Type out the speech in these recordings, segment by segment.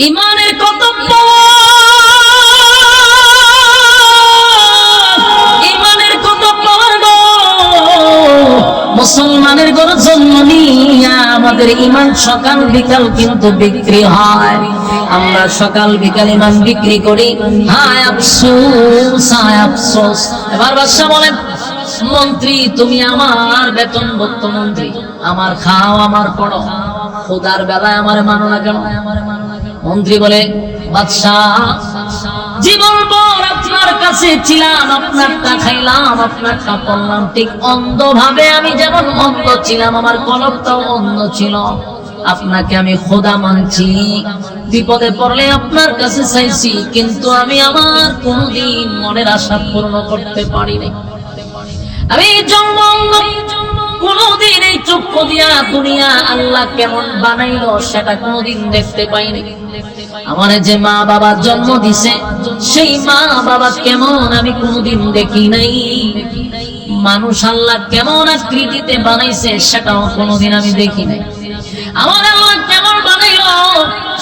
ইমানের কর্তব্য, ইমানের কর্তব্য মুসলমানের ঘরে জন্ম নিয়া আমাদের ইমান সকাল বিকাল কিন্তু বিক্রি হয়। আমরা সকাল বিকাল ইমান বিক্রি করি। হায় আফসোস, হায় আফসোস। এবার বাদশা বলেন, মন্ত্রী তুমি আমার বেতনভুক্ত মন্ত্রী, আমার খাও আমার পড়ো, খোদার বেলায় আমার মানো না কেন? মন্ত্রী বলে, বাদশাহ জীবনভর আপনার কাছে ছিলাম, আপনারটা খাইলাম, আপনারটা পড়লাম, ঠিক অন্ধভাবে আমি যেমন অন্ধ ছিলাম, আমার কলবটাও অন্ধ ছিল। আপনাকে আমি খোদা মানছি, বিপদে পড়লে আপনার কাছে চাইছি, কিন্তু আমি আমার কোনদিন মনের আশা পূর্ণ করতে পারিনি। আমি জন্ম কোনদিন এই চক্ষু দিয়া দুনিয়া আল্লাহ কেমন বানাইলো সেটা কোনদিন দেখতে পাইনি। আমার যে মা বাবা জন্ম দিছে সেই মা বাবা কেমন আমি কোনদিন দেখি নাই। মানুষ আল্লাহ কেমন আকৃতিতে বানাইছে সেটাও কোনদিন আমি দেখি নাই। আমার আল্লাহ কেমন বানাইলো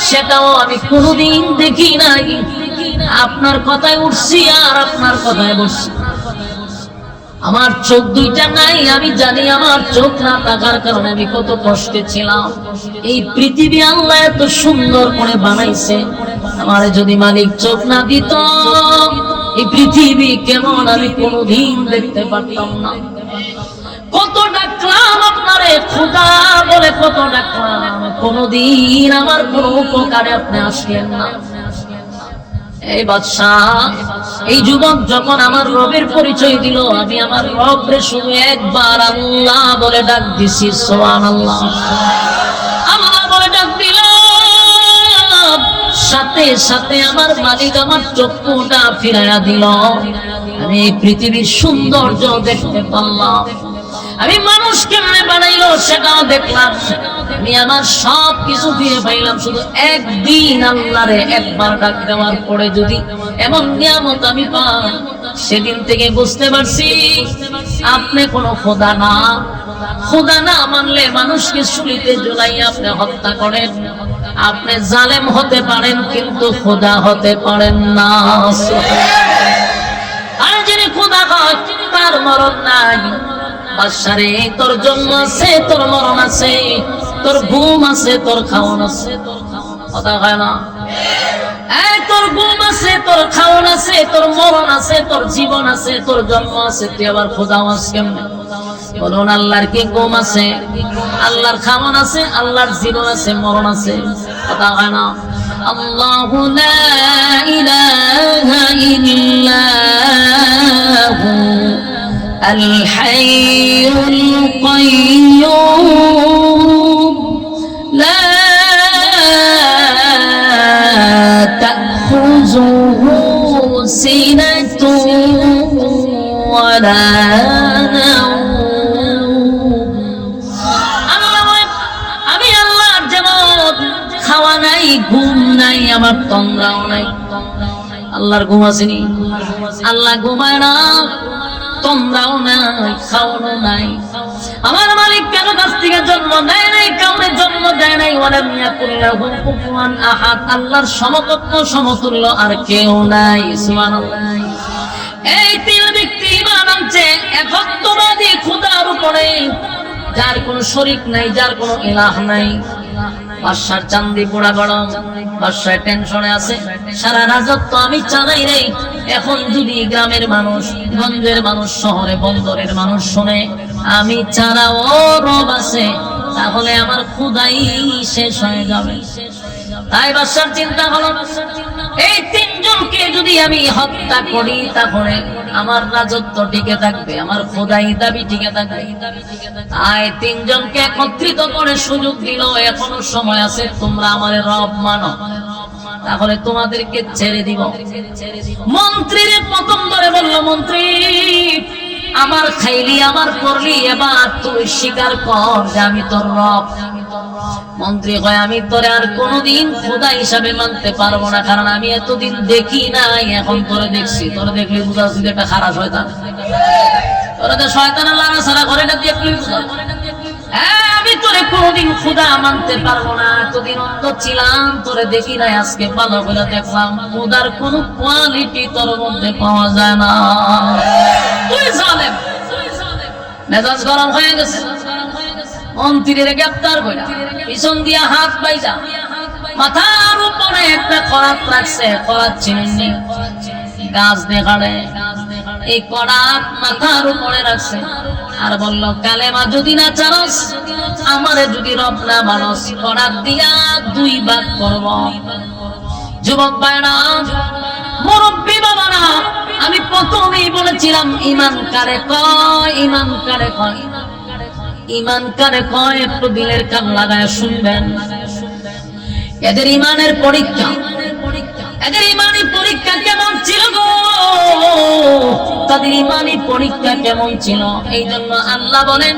সেটাও আমি কোনদিন দেখি নাই। আপনার কথায় উঠছি আর আপনার কথায় বসছি। আমার চোখ দুইটা নাই, আমি জানি আমার চোখ না থাকার কারণে আমি কত কষ্টে ছিলাম। এই পৃথিবী আল্লাহ এত সুন্দর করে বানাইছে, আমার যদি মালিক চোখ না দিত এই পৃথিবী কেমন আমি কোনদিন দেখতে পারতাম না। কত ডাকলাম আপনারে খোদা বলে, কত ডাকলাম, কোনদিন আমার কোন উপকারে আপনি আসলেন না। এই বাদশাহ, এই যুবক যখন আমার রবের পরিচয় দিল, আমি আমার রবরে শুধু একবার আল্লাহ বলে ডাক দিছি, সুবহানাল্লাহ, আল্লাহ বলে ডাক দিলাম, সাথে সাথে আমার মালিক আমার চক্ষুটা ফিরাইয়া দিল। আমি এই পৃথিবীর সৌন্দর্য দেখতে পারলাম, আমি মানুষ কেমনে বানাইলো সেটাও দেখলাম, আমি আমার সব কিছু দিয়ে পাইলাম। শুধু একদিন আল্লাহরে একবার ডাক দেওয়ার পরে যদি এমন নিয়ামত আমি পাই, সেদিন থেকে বুঝতে পারছি আপনি কোনো খোদা না। খোদা না মানলে মানুষকে শুলিতে ঝুলাইয়া আপনি হত্যা করেন। আপনি জালেম হতে পারেন কিন্তু খোদা হতে পারেন না। আর যিনি খোদা হয় তার মরণ নাই। বাদশারে তোর জন্ম আছে, তোর মরণ আছে, তোর ঘুম আছে, তোর খাওয়ান আছে, কথা হয় না? তোর ঘুম আছে, তোর খাওয়ান আছে, তোর মরণ আছে, তোর জীবন আছে, তোর জন্ম আছে, তুই আবার খোদা হস কেমনে? বলুন, আল্লাহর কি ঘুম আছে, আল্লাহর খাওয়ান আছে, আল্লাহর জীবন আছে, মরণ আছে, কথা হয় না? আল্লাহু লা ইলাহা ইল্লাহু الحي القيوم لا تأخذه سنة ولا نوم। আমি আল্লাহর যেমন খাওয়া নাই, ঘুম নাই, আমার তন্দ্রাও নাই। আল্লাহর ঘুম আসেনি, আল্লাহ ঘুমায় না, তন্দ্রাও নাই, খাওয়ানো নাই। আমার মালিক কেন কাছ থেকে জন্ম দেয় নাই, কাউরে জন্ম দেয় নাই। ওয়ালাম ইয়াকুল লাহু কুফুয়ান আহাদ, আল্লাহর সমকক্ষ সমতুল্য আর কেউ নাই। সুবহানাল্লাহ। এই তিন ব্যক্তি ঈমান আনছে একত্ববাদী খোদার উপরে, যার কোনো শরীক নাই, যার কোনো ইলাহ নাই। বাদশার চান্দি পোড়া গরম, বাদশা টেনশনে আছে, সারা রাজত্ব আমি চালাই রে। এখন যদি গ্রামের মানুষ, গঞ্জের মানুষ, শহরে বন্দরের মানুষ শুনে আমি ছাড়া ও রব আছে, তাহলে আমার খোদাই শেষ হয়ে যাবে। তাই বাদশার চিন্তা হলো, এই তিনজনকে যদি আমি হত্যা করি তাহলে আমার রাজত্ব টিকে থাকবে, আমার খোদাই দাবি টিকে থাকবে। তাই তিনজনকে একত্রিত করে সুযোগ দিল, এখনো সময় আছে, তোমরা আমার রব মানো, তাহলে তোমাদেরকে ছেড়ে দিব। মন্ত্রীর প্রথম ধরে বলল, মন্ত্রী আমার খাইলি, আমার করলি, এবার তুই স্বীকার কর যে আমি তোর রব। মন্ত্রী কয়, আমি তোরে আর কোনদিন খোদা হিসাবে মানতে পারবো না, কারণ আমি এতদিন দেখি নাই, এখন তোরে দেখছি। তোরে দেখলে বুঝা তুই একটা খারাপ শয়তান, তোরা তো শয়তানের লাগা সারা ঘরে দেখলি। আমি আমি তোরে কোনদিন খোদা মানতে পারবো না, এতদিন অন্ধ ছিলাম, তোরে দেখি নাই, আজকে ভালো করে দেখলাম খোদার কোন কোয়ালিটি তোর মধ্যে পাওয়া যায় না। তুই জালেম। মেজাজ গরম হয়ে গেছে, মন্ত্রীর গ্রেফতার কইরা পিছন দিয়া হাত বাইজা মাথার উপরে একটা করাত রাখছে, করাত চিনি গাছ দেখাড়ে, এই করাত মাথার উপরে রাখছে আর বলল, কালেমা যদি না চারস, আমারে যদি রব না মানস, করাত দিয়া 2 ভাগ করব। যুবক ভাইরা, মুরব্বী বাবারা, আমি প্রথমেই বলেছিলাম ঈমান কারে কয়, ঈমান কারে কয়, ঈমান কারে কয়, একটু দিলের কান লাগায় শুনবেন। এদের ঈমানের পরীক্ষা, এদের ঈমানি পরীক্ষা কেমন ছিল গো, তাদের ঈমানি পরীক্ষা কেমন ছিল। এই জন্য আল্লাহ বলেন,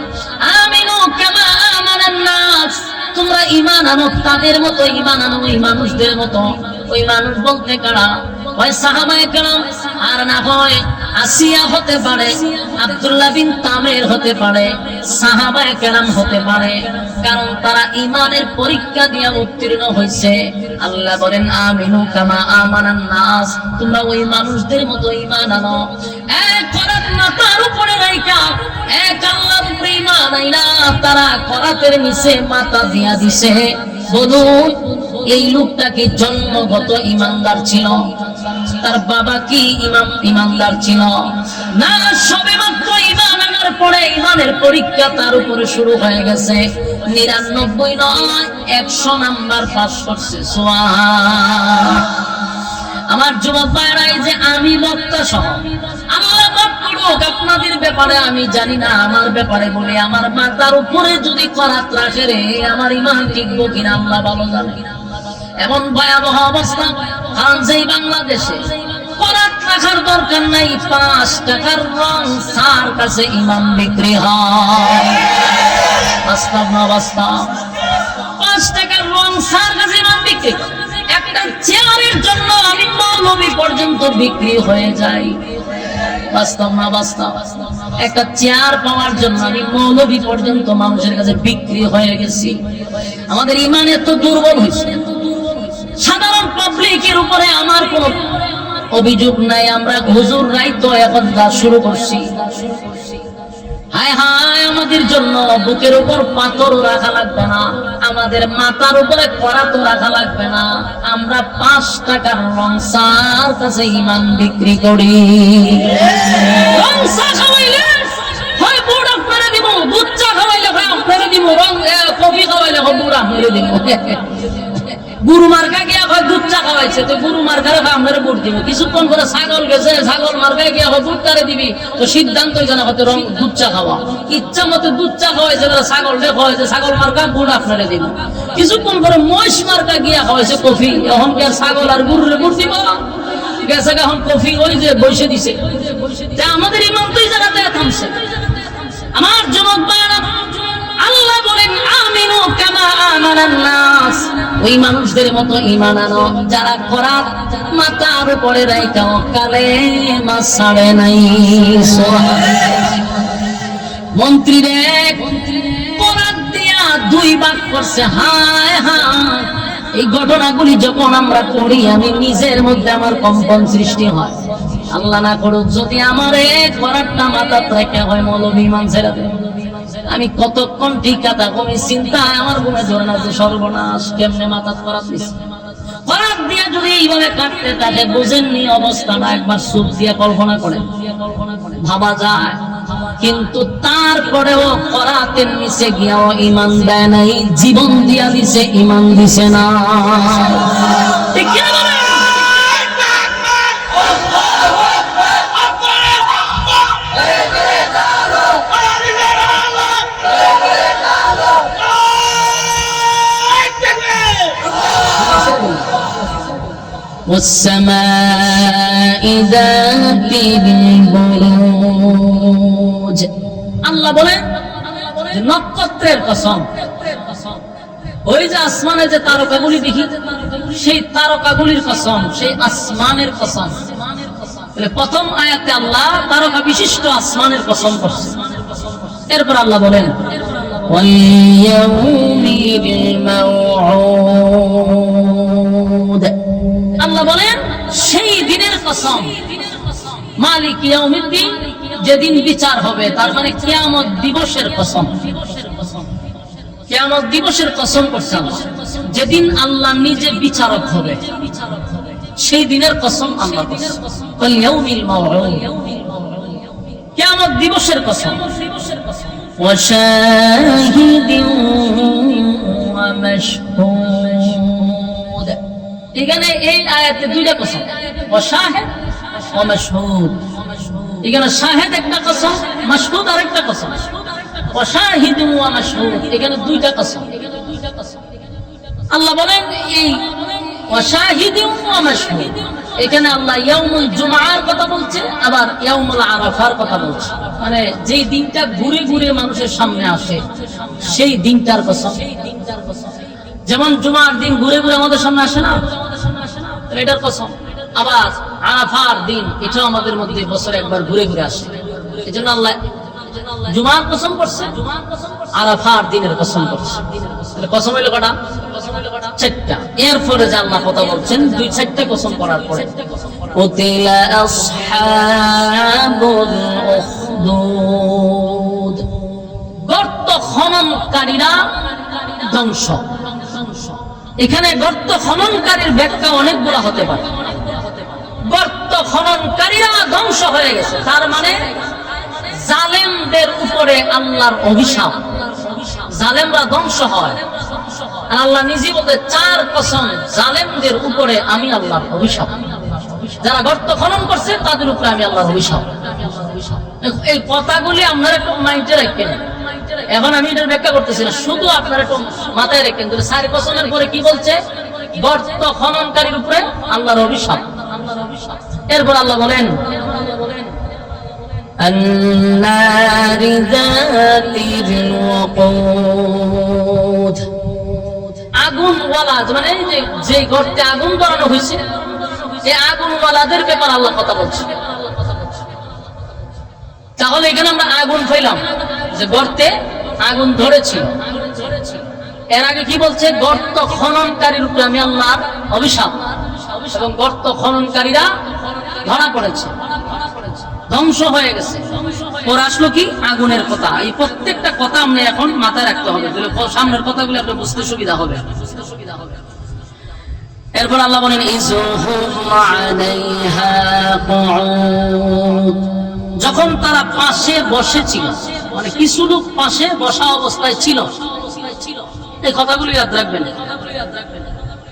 আমিনু কামা আমানান নাস, তোমরা ঈমান আনো তাদের মতো, ঈমান আনো ওই মানুষদের মতো। ওই মানুষ বলতে কারা? হয় সাহাবায়ে কেরাম, আর না হয় আসিয়া হতে পারে, আব্দুল্লাহ বিন তামির হতে পারে, সাহাবায়ে কেরাম হতে পারে, কারণ তারা ঈমানের পরীক্ষা দিয়ে উত্তীর্ণ হয়েছে। আল্লাহ বলেন, আমিনু কামা আমানান নাস, তোমরা ওই মানুষদের মতো ঈমান আনো। এক করাত মাথার উপরে রাইখা এক আল্লাহর উপরে ঈমান আইনা তারা করাতের নিচে মাথা দিয়া দিছে। বলুন, এই লোকটা কি জন্মগত ঈমানদার ছিল? তার বাবা কি ঈমানদার ছিল না? সবেমাত্র ঈমান আনার পরে ঈমানের পরীক্ষা তার উপরে শুরু হয়ে গেছে। 99 নয়, 100 নাম্বার পাস করছে। সুবহান। আমার যুবক ভাইরা, এই যে আমি বক্তা সহ আল্লাহ মাফ করুক, আপনাদের ব্যাপারে আমি জানি না, আমার ব্যাপারে বলি, আমার মাথার উপরে যদি করাত রাখে রে, আমার ঈমান টিকবো কিনা আল্লাহ ভালো জানে। এমন ভয়াবহ অবস্থা, কারণ যেই বাংলাদেশে করাত রাখার দরকার নাই, 5 টাকার রং সার কাছে ঈমান বিক্রি হয়। বাস্তব না বাস্তব? 5 টাকার রং সার কাছে ঈমান বিক্রি করে। একটা চেয়ারের জন্য আমি মৌলবি পর্যন্ত বিক্রি হয়ে যাই। বাস্তব না বাস্তব? একটা চেয়ার পাওয়ার জন্য আমি মৌলবি পর্যন্ত মানুষের কাছে বিক্রি হয়ে গেছি। আমাদের ঈমান এত দুর্বল হয়েছে। সাধারণ পাবলিকের উপরে আমার কোন অভিযোগ নাই, আমরা হুজুররাই তো এখন তা শুরু করছি। হায় হায়, আমাদের জন্য বুকের উপর পাথর রাখা লাগবে না, আমাদের মাথার উপরে করাত রাখা লাগবে না, আমরা 5 টাকার রংসার কাছে ঈমান বিক্রি করি। রংসা খাওয়াইলে হয় বুড় আপনারে দিব, দুধ চা খাওয়াইলে হয় আপনারে দিব, কফি খাওয়াইলে হয় বুড় আপনারে দিব। গুরু মার্কা গিয়া হয় দুধ চা খাওয়াইছে, তো গুরু মার্কারে আপনারে বুট দিব। কিছুক্ষণ পরে ছাগল গেছে, ছাগল মার্কায় গিয়া হয় দুধ তারে দিবি, তো সিদ্ধান্ত এখানে হয়তো দুধ চা খাওয়া। ইচ্ছা মতো দুধ চা খাওয়াইছে, ছাগল ডে খাওয়াইছে, ছাগল মার্কা বুট আপনারে দিব। কিছুক্ষণ পরে মহিষ মার্কা গিয়া খাওয়াইছে কফি, এখন কি আর ছাগল আর গুরুরে বুট দিব? গেছে এখন কফি ওই যে বসে দিছে। আমাদের ঈমান তো এই জায়গাতে থামছে। আমার যুবক ভাইরা, আল্লাহ বলেন, আমিনু কামা আমানান নাস, ওই মানুষদের মতো ঈমান আনো যারা করাত মাথার উপরে রাইখা কালেমা ছাড়ে নাই। মন্ত্রী রে করাত দিয়া 2 ভাগ করছে। হায় হায়, এই ঘটনাগুলি যখন আমরা পড়ি, আমি নিজের মধ্যে আমার কম্পন সৃষ্টি হয়। আল্লাহ না করুক যদি আমার এই করাতটা মাথার রেখে হয় মৌলবী ঈমান ছেড়ে দেয়, আমি কতক্ষণ ঠিক কথা কমি চিন্তায় আমার ঘুমে ধরে না যে সর্বনাশ, কেমনে মাথা করাত দিচ্ছে। করাত দিয়ে যদি এইভাবে কাটতে থাকে, বুঝেননি অবস্থাটা, একবার চোখ দিয়ে কল্পনা করে ভাবা যায়। কিন্তু তারপরেও করাতের নিচে গিয়াও ঈমান দেয় নাই, জীবন দিয়া দিছে, ঈমান দিছে না। ঠিক কি না? والسماء ذات البروج, আল্লাহ বলেন নক্ষত্রের কসম, ওই যে আসমানে যে তারকাগুলি দেখি, সেই তারকাগুলির কসম, সেই আসমানের কসম। প্রথম আয়াতে আল্লাহ তারকা বিশিষ্ট আসমানের কসম করছে। এরপর আল্লাহ বলেন واليوم الموعود আল্লাহ বলেন সেই দিনের কসম মালিক ইয়াউমিদ্দিন যেদিন বিচার হবে তার মানে কিয়ামত দিবসের কসম কিয়ামত দিবসের কসম করছে আল্লাহ যেদিন আল্লাহ নিজে বিচারক হবে সেই দিনের কসম আল্লাহ করছে ওয়াল ইয়াউমিল মাউউদ কিয়ামত দিবসের কসম ওয়া শাহিদিন ওয়া মাশহুদ এখানে এই আয়াতে দুইটা কসম ওয়া শাহিদ ওয়া মাশহুদ এখানে শাহিদ একটা কসম মাশহুদ আরেকটা কসম ওয়া শাহিদিন ওয়া মাশহুদ এখানে দুইটা কসম আল্লাহ বলেন এই ওয়া শাহিদিন ওয়া মাশহুদ এখানে আল্লাহ ইয়াউমুল জুমআর কথা বলছে আবার ইয়াউমুল আরাফার কথা বলছে মানে যেই দিনটা ঘুরে ঘুরে মানুষের সামনে আসে সেই দিনটার কসম যেমন জুমার দিন ঘুরে ঘুরে আমাদের সামনে আসে না এটার কসম আবার আরাফার দিন এটাও আমাদের মধ্যে বছরে একবার ঘুরে ঘুরে আসে এজন্য আল্লাহ জুমার কসম করছে আরাফার দিনের কসম করছে কসম হইল কটা চারটা এরপরে যে আল্লাহ কথা বলছেন দুই চারটা কসম করার পরে কুতিলা আসহাবুল উখদুদ গর্ত খননকারীরা ধ্বংস এখানে গর্ত খননকারীর ব্যাখ্যা অনেকগুলো হতে পারে গর্ত খননকারীরা ধ্বংস হয়ে গেছে তার মানে জালেমদের উপরে আল্লাহর অভিশাপ জালেমরা ধ্বংস হয় আর আল্লাহ নিজে বলতে চার কসম জালেমদের উপরে আমি আল্লাহর অভিশাপ যারা গর্ত খনন করছে তাদের উপরে আমি আল্লাহর অভিশাপ এই কথাগুলি আপনারা একটু মাইন্ডে রাখবেন এখন আমি এটার ব্যাখ্যা করতেছি না শুধু আপনারা একটু মাথায় রাখবেন চার কসমের পরে কি বলছে গর্ত খননকারীর উপরে আল্লাহর অভিশাপ এরপর আল্লাহ বলেন النار ذات الوقود আগুন ওয়ালা মানে যে গর্তে আগুন ধরানো হয়েছে এই আগুন ওয়ালাদের ব্যাপার আল্লাহ কথা বলছে তাহলে এখানে আমরা আগুন পাইলাম যে গর্তে আগুন ধরেছি এর আগে কি বলছে গর্ত খননকারীর উপরে আমি আল্লাহর অভিশাপ এবং গর্ত খননকারীরা ধরা পড়েছে ধ্বংস হয়ে গেছে ওর আসলো কি আগুনের কথা এই প্রত্যেকটা কথা আমরা এখন মাথায় রাখতে হবে সামনের কথাগুলো আপনার বুঝতে সুবিধা হবে এরপর আল্লাহ বলেন যখন তারা পাশে বসেছিল মানে কিছু লোক পাশে বসা অবস্থায় ছিল এই কথাগুলো ইয়াদ রাখবেন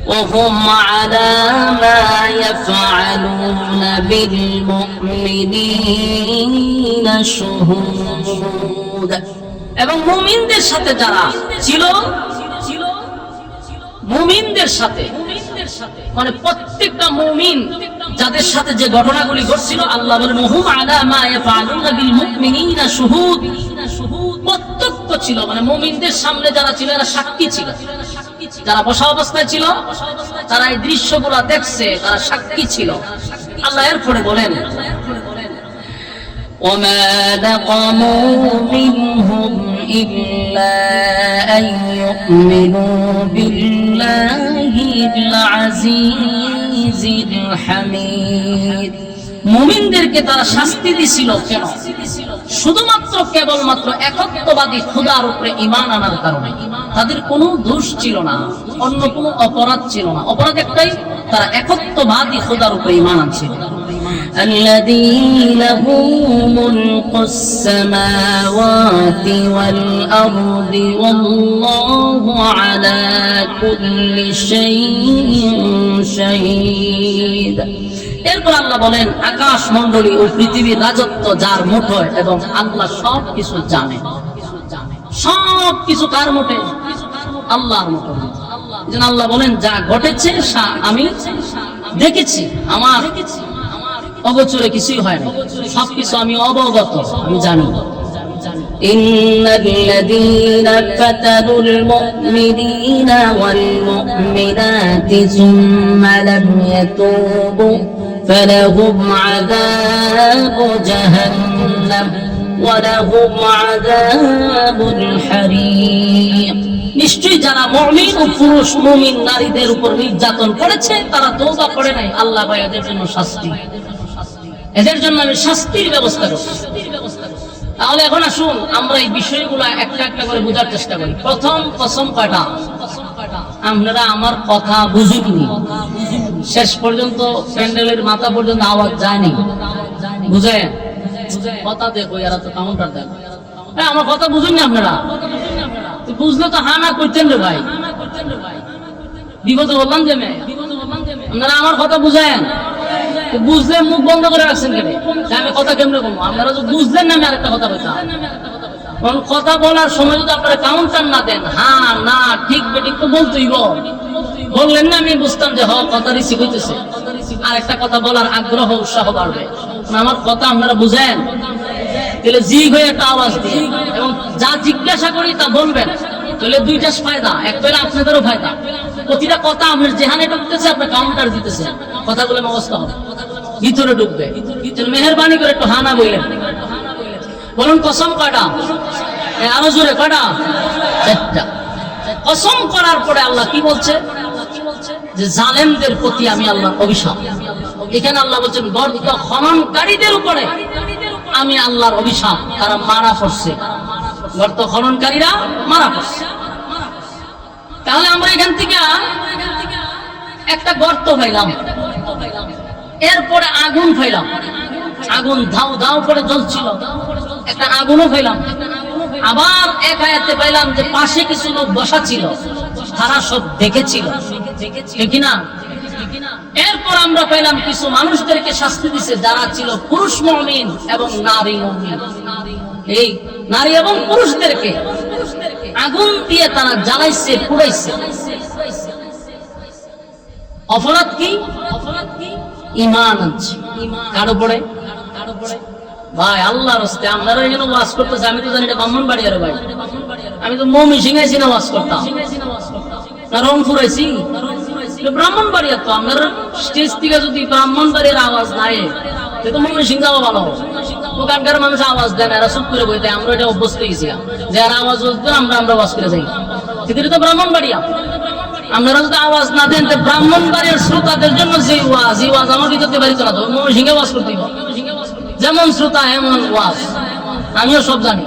وهم على ما يفعلون بالمؤمنين شهود এবং মুমিনদের সাথে যারা ছিল মুমিনদের সাথে মানে প্রত্যেকটা মুমিন যাদের সাথে যে ঘটনাগুলি ঘটছিল আল্লাহ বলেন হুম আলা মা ইয়াফআলুনা বিল মুমিনিনা শুহুদ প্রত্যক্ষ ছিল মানে মুমিনদের সামনে যারা ছিল এরা সাক্ষী ছিল যারা বসা অবস্থায় ছিল তারা এই দৃশ্যগুলো দেখছে তারা সাক্ষী ছিল আল্লাহ এরপরে বলেন وما نقموا منهم إلا أن يؤمنوا بالله العزيز الحميد মুমিনদেরকে তারা শাস্তি দিছিল কেন শুধুমাত্র কেবলমাত্র একত্ববাদী খোদার উপরে ঈমান আনার কারণে তাদের কোনো দোষ ছিল না অন্য কোনো অপরাধ ছিল না অপরাধ একটাই তারা একত্ববাদী খোদার উপরে ঈমান আনছিল الذي له ملك السماوات والأرض والله على كل شيء شهيد এরপর আল্লাহ বলেন আকাশ মণ্ডলী ও পৃথিবীর রাজত্ব যার মুঠোয় এবং আল্লাহ সব কিছু জানেন সব কিছু কার মুঠোয় আল্লাহর মুঠোয় যেন আল্লাহ বলেন যা ঘটেছে আমি দেখেছি আমার অগোচরে কিছুই হয় না সবকিছু আমি অবগত আমি জানি إن الذين فتنوا المؤمنين والمؤمنات ثم لم يتوبوا فلهم عذاب جهنم ولهم عذاب الحريق নিশ্চয়ই যারা মুমিন ও পুরুষ মুমিন নারীদের উপর নির্যাতন করেছে তারা তওবা করে নাই, আল্লাহ ভাই এদের জন্য শাস্তি, এদের জন্য আমি শাস্তির ব্যবস্থা করছি। তাহলে এখন আসুন আমরা এই বিষয়গুলো একটা একটা করে বোঝার চেষ্টা করি। প্রথম কসম কয়টা? আপনারা আমার কথা বুঝুননি, শেষ পর্যন্ত প্যান্ডেলের মাথা পর্যন্ত আওয়াজ যায়নি, বুঝেন? কথা দেখো, এরা তো কাউন্টার দেন। আমার কথা বুঝুন না আপনারা, বুঝলে তো হা না করতেন রে ভাই, বিপদে বললাম যে আপনারা আমার কথা বুঝেন, বুঝলে মুখ বন্ধ করে রাখছেন কেন? আমি কথা কেমনে বলবো? আপনারা তো বুঝলেন না, আমি আরেকটা কথা বলতাম। কথা বলার সময় যদি আপনারা কাউন্টার না দেন, হ্যাঁ না ঠিক বেঠিক তো বলতেই বললেন না, আমি বুঝতাম যে কথা রিসিভ হইতেছে, আর একটা কথা বলার আগ্রহ উৎসাহ বাড়বে। আমার কথা আপনারা বুঝেন, তাহলে জি হয়ে একটা আওয়াজ দিয়ে এবং যা জিজ্ঞাসা করি তা বলবেন, তাহলে দুইটা ফায়দা, একটা হলে আপনাদেরও ফায়দা। প্রতিটা কথা আপনার যেখানে ঢুকতেছে আপনি কাউন্টার দিতেছেন, কথাগুলো মুখস্থ হবে, ভিতরে ঢুকবে। মেহেরবানি করে একটু হানা বললেন, বলুন কসম কয়টা? আরো জোরে কয়টা? চারটা। কসম করার পরে আল্লাহ কি বলছে? যে জালেমদের প্রতি আমি আল্লাহ অভিশাপ। এখানে আল্লাহ বলছেন গর্ত খননকারীদের উপরে আমি আল্লাহর অভিশাপ, তারা মারা পড়ছে, গর্ত খননকারীরা মারা পড়ছে। তাহলে আমরা এখান থেকে একটা গর্ত পাইলাম, এরপরে আগুন পাইলাম, আগুন ধাউ ধাউ করে জ্বলছিল, একটা আগুনও পাইলাম। আবার এক আয়াতে পাইলাম যে পাশে কিছু লোক বসা ছিল, তারা সব দেখেছিল, ঠিক না? এরপর আমরা পেলাম কিছু মানুষদেরকে শাস্তি দিছে, যারা ছিল পুরুষ মুমিন এবং নারী মুমিন। এই নারী এবং পুরুষদেরকে আগুন দিয়ে তারা জ্বালাইছে, পুড়াইছে। অপরাধ কি? ঈমান আনছে কার উপরে? ভাই আল্লাহর রাস্তে আপনারা এখানে ওয়াজ করতেছে, আমি তো জানি এটা ব্রাহ্মণবাড়ি। আরে ভাই আমি তো মমি সিংহাইছি না ওয়াজ করতাম, না রংপুর আইছি, ব্রাহ্মণবাড়িয়া। তো আপনার স্টেজ থেকে যদি ব্রাহ্মণবাড়ির আওয়াজ নাই, তো মমি সিং যাওয়া ভালো। ওখানকার মানুষ আওয়াজ দেয় না, এরা চুপ করে বইতে। আমরা এটা অভ্যস্ত গেছি, যারা আওয়াজ বলতে আমরা ওয়াজ করে যাই, কিন্তু এটা তো ব্রাহ্মণবাড়িয়া। আপনারা যদি আওয়াজ না দেন, তো ব্রাহ্মণবাড়ির শ্রোতাদের জন্য যে ওয়াজ, এই ওয়াজ আমার দিতে পারিত না, তো মমি সিংহে ওয়াজ করতে হবে। যেমন শ্রোতা এমন ওয়াজ, আমিও সব জানি।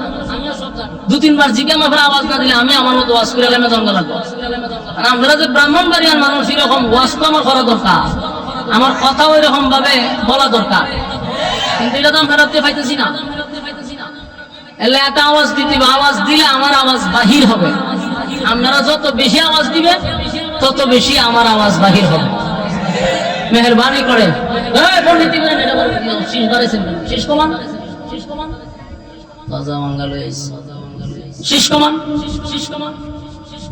দু তিনবার জিজ্ঞাসা মাফের আওয়াজ না দিলে আমি আমার মতো ওয়াজ করে এলামে জঙ্গা লাগবো। আর আমরা যে ব্রাহ্মণবাড়িয়ার মানুষ, এরকম ওয়াজ তো আমার করা দরকার, আমার কথা ওই রকম ভাবে বলা দরকার, কিন্তু এটা তো আমরা রাখতে পাইতেছি না। এলে একটা আওয়াজ দিতে, আওয়াজ দিলে আমার আওয়াজ বাহির হবে। আপনারা যত বেশি আওয়াজ দিবেন তত বেশি আমার আওয়াজ বাহির হবে। মেহেরবানি করে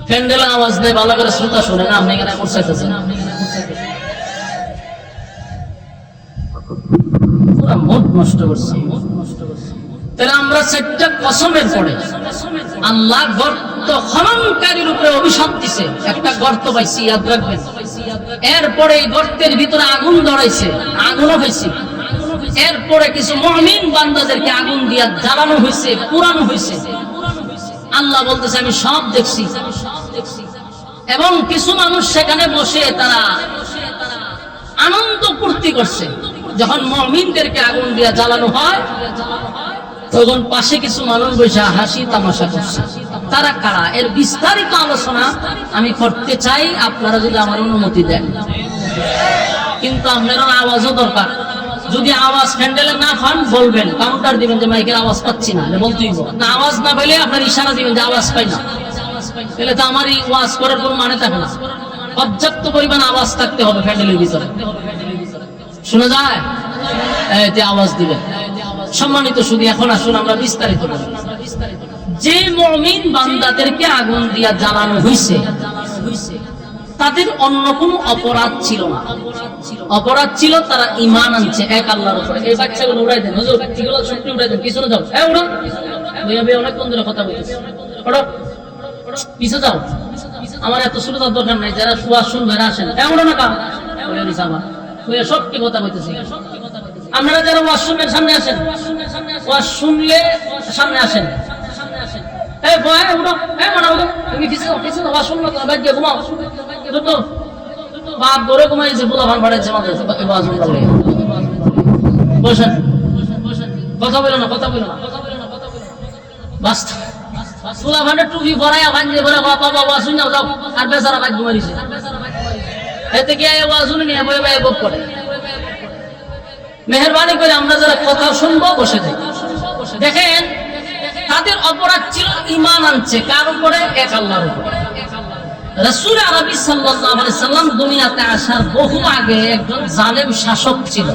প্যান্ডেল আওয়াজ নেই, ভালো করে শ্রোতা শুনে না। আপনি এখানে চাইতেছেন, মুড নষ্ট করছি। তাহলে আমরা চারটা কসমের পরে আল্লাহ গর্ত খননকারীর উপরে অভিশাপ দিছে। একটা গর্ত পাইছি, ইয়াদ রাখবেন। এরপরে এই গর্তের ভিতরে আগুন ধরাইছে, আগুনও হয়েছে। এরপরে কিছু মুমিন বান্দাদেরকে আগুন দিয়া জ্বালানো হয়েছে, পুরানো হয়েছে। আল্লাহ বলতেছে আমি সব দেখছি। এবং কিছু মানুষ সেখানে বসে তারা আনন্দ ফুর্তি করছে। যখন মুমিনদেরকে আগুন দিয়া জ্বালানো হয়, তখন পাশে কিছু মানুষ বসে হাসি তামাশা করছে। তারা কারা? এর বিস্তারিত আলোচনা আমি করতে চাই, আপনারা যদি আমার অনুমতি দেন। কিন্তু আপনারা আওয়াজও দরকার। যদি আওয়াজ প্যান্ডেলে না পান বলবেন, কাউন্টার দিবেন যে মাইকের আওয়াজ পাচ্ছি না, বলতেই না। আওয়াজ না পেলে আপনার ইশারা দিবেন যে আওয়াজ পাই না, তাহলে তো আমার এই ওয়াজ করার কোনো মানে থাকে না। পর্যাপ্ত পরিমাণ আওয়াজ থাকতে হবে প্যান্ডেলের ভিতরে, শোনা যায় এতে আওয়াজ দিবেন। সম্মানিত শুধু এখন আসুন আমরা বিস্তারিত বলি। যে মুমিন বান্দাদেরকে আগুন দিয়া জ্বালানো হয়েছে, তাদের অন্য কোনো অপরাধ ছিল না। অপরাধ ছিল তারা ঈমান আনছে এক আল্লাহর উপরে। এই বাচ্চাগুলো উড়াই দেন, হুজুর এগুলো সত্যি উড়াই দেন, পিছনে যাও। এই উড়ো, ভাই অনেক কোন ধরে কথা বলতেছে, ওড়ো পিছে যাও। আমার এত শ্রোতার দরকার নাই, যারা শুয়া শুনবে আসেন। এই উড়ো না কা, ওই নিসা আমার ওই সত্যি কথা বলতেছি। আপনারা যারা ওয়াজ শুনবেন সামনে আসেন, ওয়াজ শুনলে সামনে আসেন। এই বয় উঠো, এই মানা উঠো, তুমি কিছু ওয়াজ শুনলো তো বাইরে গিয়ে ঘুমাও। তো বাপ ধরে ঘুমাইছে, পোলা ভান বাড়াইছে মাথায় ওয়াজ শুনতে লাগে। বসেন, কথা বলো না, কথা বলো না, বাস্তব পোলা ভান্ডার টুপি পরাইয়া ভাঞ্জে পরে বাবা বাবা শুনে যাও, আর বেচারা বাইক ঘুমাইছে। এতে কি ওয়াজ শুনে নিয়ে বই বই বক করে। মেহেরবানি করে আমরা যারা কথা শুনবো বসে থাকি। দেখেন তাদের অপরাধ ছিল ঈমান আনছে কার উপরে? এক আল্লাহর উপরে। রাসূল আরবী সাল্লাল্লাহু আলাইহি সাল্লাম দুনিয়াতে আসার বহু আগে একজন জালেম শাসক ছিল।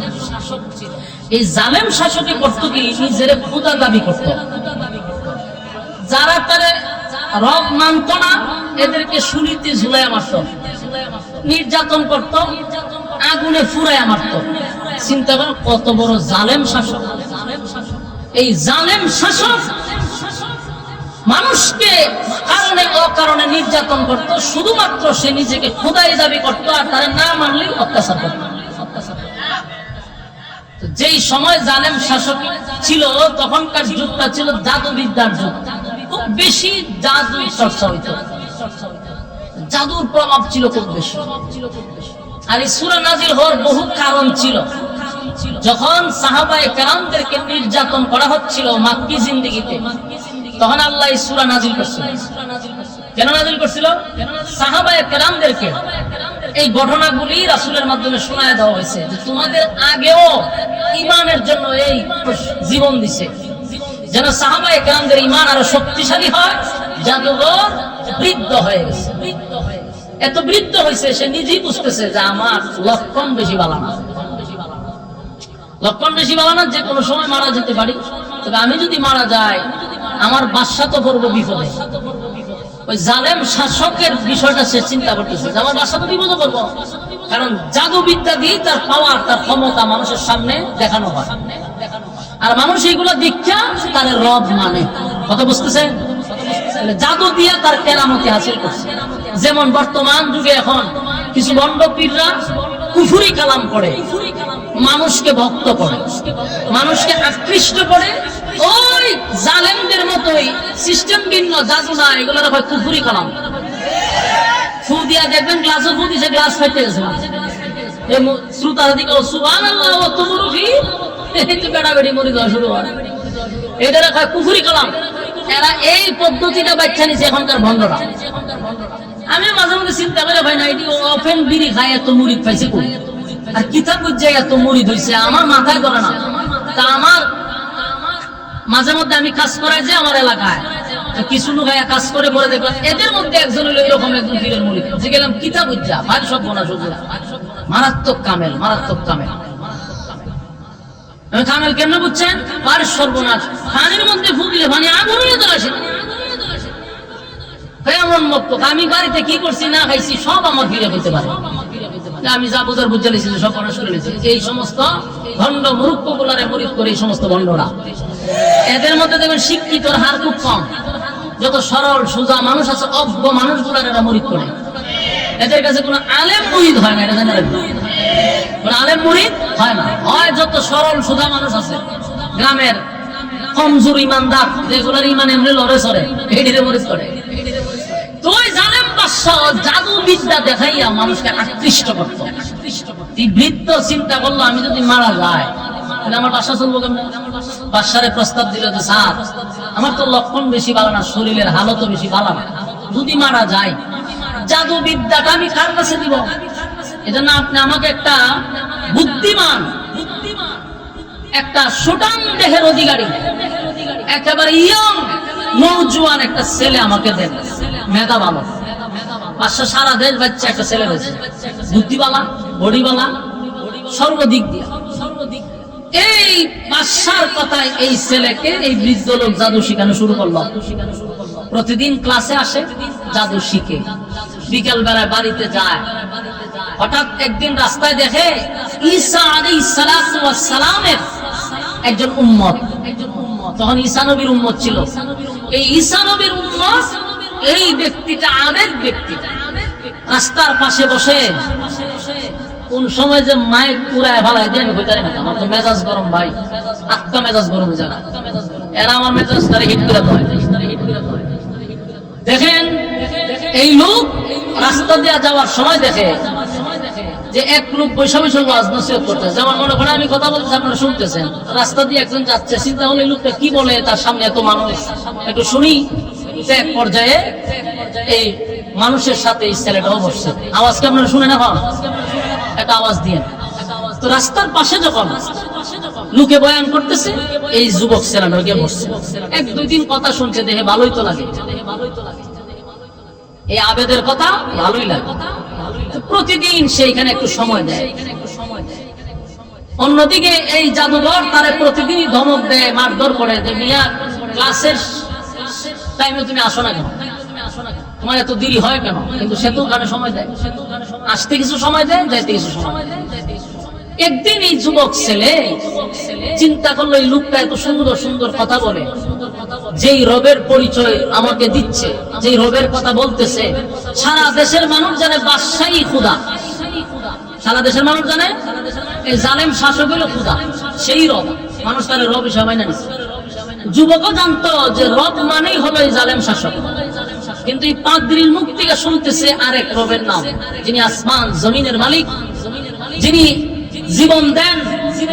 এই জালেম শাসকে করত কি? নিজের খোদা দাবি করত। যারা তারে রব মানত না এদেরকে শুলিতে ঝুলাইয়া মারত, নির্যাতন করত, আগুনে ফুরাইয়া মারত। চিন্তা করেন কত বড় জালেম শাসক। এই জালেম শাসক মানুষকে কারণে অকারণে নির্যাতন করত, শুধুমাত্র সে নিজেকে খোদাই দাবি করত, আর তারা না মানলেই অত্যাচার করত। যেই সময় জালেম শাসক ছিল তখনকার যুগটা ছিল জাদুবিদ্যার যুগ। খুব বেশি জাদু চর্চা হইত, জাদুর প্রভাব ছিল খুব বেশি। আর এই সূরা নাজিল হওয়ার বহু কারণ ছিল। যখন সাহাবায়ে কেরামদেরকে নির্যাতন করা হচ্ছিল মাক্কি জিন্দেগিতে, তখন আল্লাহ এই সূরা নাজিল করছিল। কেন নাজিল করছিল? সাহাবায়ে কেরামদেরকে এই ঘটনাগুলি রাসূলের মাধ্যমে শোনায় দেওয়া হয়েছে যে তোমাদের আগেও ঈমানের জন্য এই জীবন দিছে, যেন সাহাবায়ে কেরামদের ঈমান আরো শক্তিশালী হয়। জাদুঘর বৃদ্ধ হয়ে গেছে, এত বৃদ্ধ হয়েছে সে নিজেই বুঝতেছে যে আমার লক্ষণ বেশি ভালো না, লক্ষণ বেশি ভালো না, যে কোনো সময় মারা যেতে পারি। তবে আমি যদি মারা যাই আমার বাদশা তো পড়বো বিপদে। ওই জালেম শাসকের বিষয়টা সে চিন্তা করতেছে যে আমার বাদশা তো বিপদে পড়বো, কারণ জাদুবিদ্যা দিয়ে তার পাওয়ার, তার ক্ষমতা মানুষের সামনে দেখানো হয়, আর মানুষ এইগুলো দীক্ষা তার রব মানে। কথা বুঝতেছেন? জাদু দিয়ে তার কেরামতি হাসিল করছে। যেমন বর্তমান যুগে এখন কিছু ভণ্ড পীররা কুফরি কালাম করে, মানুষকে ভক্ত করে, মানুষকে আকৃষ্ট করে। ওই জালেমদের মতোই সিস্টেম ভিন্ন, জাদু না, এগুলো হয় কুফরি কালাম। ফু দিয়া দেখবেন গ্লাসও ফু দিছে, গ্লাস ফাইতে গেছে। শ্রোতার দিকে সুবহানাল্লাহ ওয়া তুমরুফি একটু বেড়াবেড়ি মরে যাওয়া শুরু হয়। এটা হয় কুফরি কালাম। এরা এই পদ্ধতিটা বাচ্চা নিছে এখনকার ভণ্ডরা। আমি মাঝে মধ্যে চিন্তা করে ভাই না, এটি ওপেন বিড়ি খায় এত মুরিদ পাইছে কই, আর কিতাব বুঝে এত মুরিদ হইছে, আমার মাথায় ধরে না। তা আমার মাঝে মধ্যে আমি কাজ করাই যে আমার এলাকায় কিছু লোক কাজ করে পরে দেখলাম এদের মধ্যে একজন হলো এরকম একজন পীরের মুরিদ। যে গেলাম কিতাব বুঝা ভাই সব বোনা সবুরা মারাত্মক কামেল, মারাত্মক কামেল। কামেল কেমন বুঝছেন? আর সর্বনাশ, পানির মধ্যে ফু দিলে পানি আগুন হয়ে তো আসে। এমন মক্তক আমি বাড়িতে কি করছি না খাইছি সব আমার ফিরে হইতে পারে। আমি যা বোঝার বুঝে নিয়েছি সব পড়া শুনে নিয়েছি। এই সমস্ত ভণ্ড মূর্খ গুলারে মুরিদ করে এই সমস্ত ভণ্ডরা। এদের মধ্যে দেখবেন শিক্ষিতর হার খুব কম। যত সরল সোজা মানুষ আছে অজ্ঞ মানুষগুলার এরা মুরিদ করে। এদের কাছে কোনো আলেম মুরিদ হয় না, এটা জানা রাখবেন। কোন আলেম মুরিদ হয় না, হয় যত সরল সোজা মানুষ আছে গ্রামের কমজোর ইমানদার, যেগুলোর ইমান এমনি লড়ে সরে, এটিরে মুরিদ করে। তো ওই জালেম বাদশা জাদু বিদ্যা দেখাইয়া মানুষকে আকৃষ্ট করত। এই বৃদ্ধ চিন্তা করলো আমি যদি মারা যায় তাহলে আমার বাদশা চলবো কেমন? বাদশারে প্রস্তাব দিল যে স্যার আমার তো লক্ষণ বেশি ভালো না, শরীরের হালতও বেশি ভালো না, যদি মারা যায় জাদু বিদ্যাটা আমি কার কাছে দিব? এজন্য আপনি আমাকে একটা বুদ্ধিমান, একটা সুটান দেহের অধিকারী, একেবারে ইয়ং নওজোয়ান একটা ছেলে আমাকে দেন, মেধা ভালো। বাদশা সারা দেশ বাচ্চা একটা ছেলে রয়েছে, বুদ্ধিবালা, বডিবালা, সর্বদিক দিয়ে। এই বাদশার কথায় এই ছেলেকে এই বৃদ্ধ লোক জাদু শিখানো শুরু করলো। প্রতিদিন ক্লাসে আসে, জাদু শিখে, বিকেল বেলায় বাড়িতে যায়। হঠাৎ একদিন রাস্তায় দেখে ঈসা আলাইহিস সালাতু ওয়াস সালামের একজন উম্মত, তখন ঈসা নবীর উম্মত ছিল। এই ঈসা নবীর উম্মত, এই ব্যক্তিটা আবেগ ব্যক্তি, রাস্তার পাশে বসে কোন সময় যে মাইক পুরায় ফেলায় দিয়ে আমি কইতে পারি না। আমার তো মেজাজ গরম ভাই, আত্মা মেজাজ গরম হয়ে যায় না, এরা আমার মেজাজ তারা হিট করে দেয়। দেখেন এই লোক রাস্তা দিয়ে যাওয়ার সময় দেখে যে এক লোক বৈশা বৈশা ওয়াজ নসিহত করতেছে। যেমন মনে করেন আমি কথা বলতেছি, আপনারা শুনতেছেন, রাস্তা দিয়ে একজন যাচ্ছে, চিন্তা হলে লোকটা কি বলে, তার সামনে এত মানুষ, একটু শুনি। এক পর্যায়ে এই মানুষের সাথে এই ছেলেটাও বসছে, আওয়াজকে আপনারা শুনে না, একটা আওয়াজ দিয়ে। তো রাস্তার পাশে যখন লোকে বয়ান করতেছে, এই যুবক ছেলেটা গিয়ে বসছে, এক দুই দিন কথা শুনছে, দেখে ভালোই তো লাগে, এই আবেদের কথা ভালোই লাগে, প্রতিদিন সেইখানে একটু সময় দেয়। অন্যদিকে এই জাদুঘর তারে প্রতিদিনই ধমক দেয়, মারধর করে, যে মিয়া ক্লাসের টাইমে তুমি আসো না কেন, তোমার এত দেরি হয় কেন? কিন্তু সে তো ওখানে সময় দেয়, আসতে কিছু সময় দেয়, যাইতে কিছু সময় দেয়। একদিন এই যুবক ছেলে চিন্তা করলো, এই লোকটা এত সুন্দর সুন্দর কথা বলে, যেই রবের পরিচয় আমাকে দিচ্ছে, যেই রবের কথা বলতেছে, সারা দেশের মানুষ জানে বাদশাহী খোদা, সারা দেশের মানুষ জানে এই জালেম শাসক হলো খোদা, সেই রব, মানুষ তার রব হিসাবে না নিচ্ছে। যুবকও জানতো যে রব মানেই হলো এই জালেম শাসক, কিন্তু এই পাদ্রীর মুখ থেকে শুনতেছে আরেক রবের নাম, যিনি আসমান জমিনের মালিক, যিনি জীবন দেন,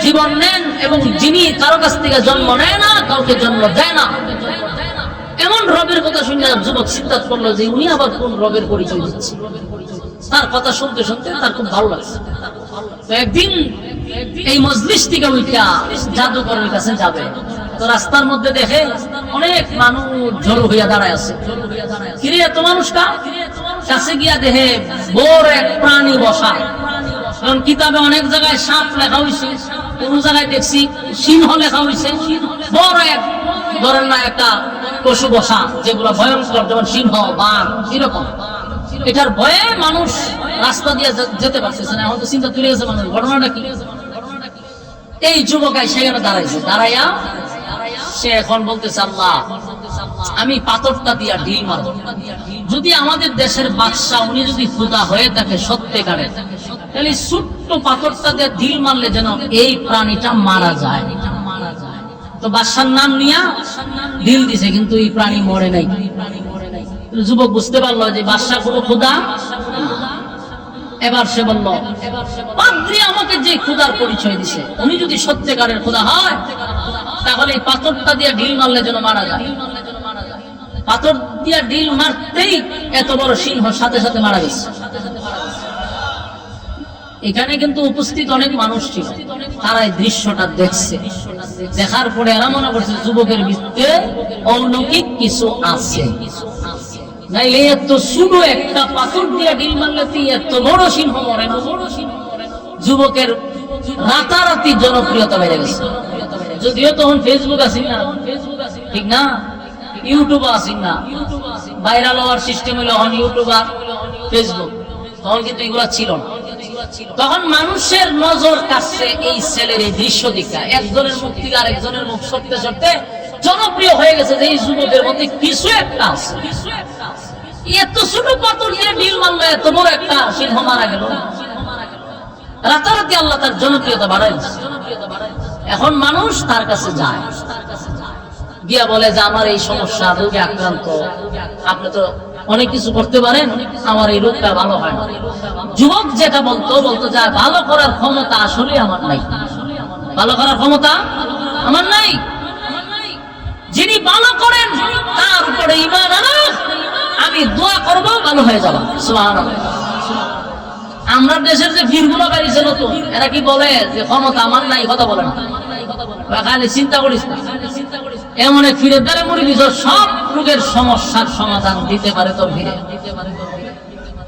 জীবন নেন, এবং যিনি কারো কাছ থেকে জন্ম নেয় না, কাউকে জন্ম দেয় না, এমন রবের কথা শুনে যুবক চিন্তা করলো যে উনি আবার কোন রবের পরিচয় দিচ্ছে। তার কথা শুনতে শুনতে তার খুব ভালো লাগছে। তো একদিন এই মজলিস থেকে উঠা জাদুকরের কাছে যাবে, তো রাস্তার মধ্যে দেখে অনেক মানুষ জড়ো হইয়া দাঁড়ায় আছে। কিরে এত মানুষ কাছে গিয়া দেখে বড় এক প্রাণী বসা, কারণ কিতাবে অনেক জায়গায় সাপ লেখা হয়েছে, কোন জায়গায় দেখছি সিংহ লেখা হয়েছে, বড় এক ধরেন না একটা পশু বসা, যেগুলো ভয়ঙ্কর, যেমন সিংহ, বাঘ, এরকম। এটার ভয়ে মানুষ রাস্তা দিয়ে যেতে পারতেছে না। এখন তো চিন্তা তুলে গেছে মানুষ, ঘটনাটা কি? এই যুবক সেখানে দাঁড়াইছে, দাঁড়াইয়া সে এখন বলতেছে, আল্লাহ আমি পাথরটা দিয়া ঢিল মারব, যদি আমাদের দেশের বাদশা উনি যদি খোদা হয়ে থাকে সত্যিকারের, তাহলে ছোট্ট পাথরটা দিয়ে ঢিল মারলে যেন এই প্রাণীটা মারা যায়। তো বাদশার নাম নিয়া ঢিল দিছে, কিন্তু এই প্রাণী মরে নাই। যুবক বুঝতে পারলো যে বাদশা কোনো খোদা। এবার সে বলল, পাদ্রী আমাকে যে খোদার পরিচয় দিছে, উনি যদি সত্যিকারের খোদা হয়, তাহলে এই পাথরটা দিয়ে ঢিল মারলে যেন মারা যায়। পাথর দিয়ে ঢিল মারতেই এত বড় সিংহ সাথে সাথে মারা গেছে। এখানে কিন্তু উপস্থিত অনেক মানুষ ছিল, তারা এই দৃশ্যটা দেখছে। দেখার পরে এরা মনে করছে যুবকের ভিতরে অলৌকিক কিছু আছে, নাইলে এত ছোট একটা পাথর দিয়ে ঢিল মারলে এত বড় সিংহ মরে না। যুবকের রাতারাতি জনপ্রিয়তা বেড়ে গেছে। যদিও তখন ফেসবুক আসিল না, ঠিক না, ইউটিউব আসিল না, ভাইরাল হওয়ার সিস্টেম হলো এখন ইউটিউব আর ফেসবুক, তখন কিন্তু এগুলা ছিল না। তখন মানুষের নজর কাছে এই ছেলের এই দৃশ্য দিকটা, একজনের মুখ থেকে আরেকজনের মুখ সরতে সরতে জনপ্রিয় হয়ে গেছে যে এই যুবকের মধ্যে কিছু একটা আছে। এত ছোট পাথর দিয়ে ঢিল মারলো, এত বড় একটা সিংহ মারা গেল। রাতারাতি আল্লাহ তার জনপ্রিয়তা বাড়ায়। এখন মানুষ তার কাছে যায়, গিয়া বলে যে আমার এই সমস্যা, রোগে আক্রান্ত, আপনি তো অনেক কিছু করতে পারেন, আমার এই রোগটা ভালো হয় না। যুবক যেটা বলতো যা ভালো করার ক্ষমতা আসলে আমার নাই, ভালো করার ক্ষমতা আমার নাই। যিনি ভালো করেন তার উপরে ঈমান আনা, আমি দোয়া করব ভালো হয়ে যাবে। সুবহানাল্লাহ। আমরা দেশের যে ভিড়গুলো বেরিয়েছে নতুন, এরা কি বলে যে ক্ষমতা আমার নাই, কথা বলে না, খালি চিন্তা করিস না। এমন এক ফিরে দ্বারা মরে দিছ, সব রোগের সমস্যার সমাধান দিতে পারে তোর ভিড়ে।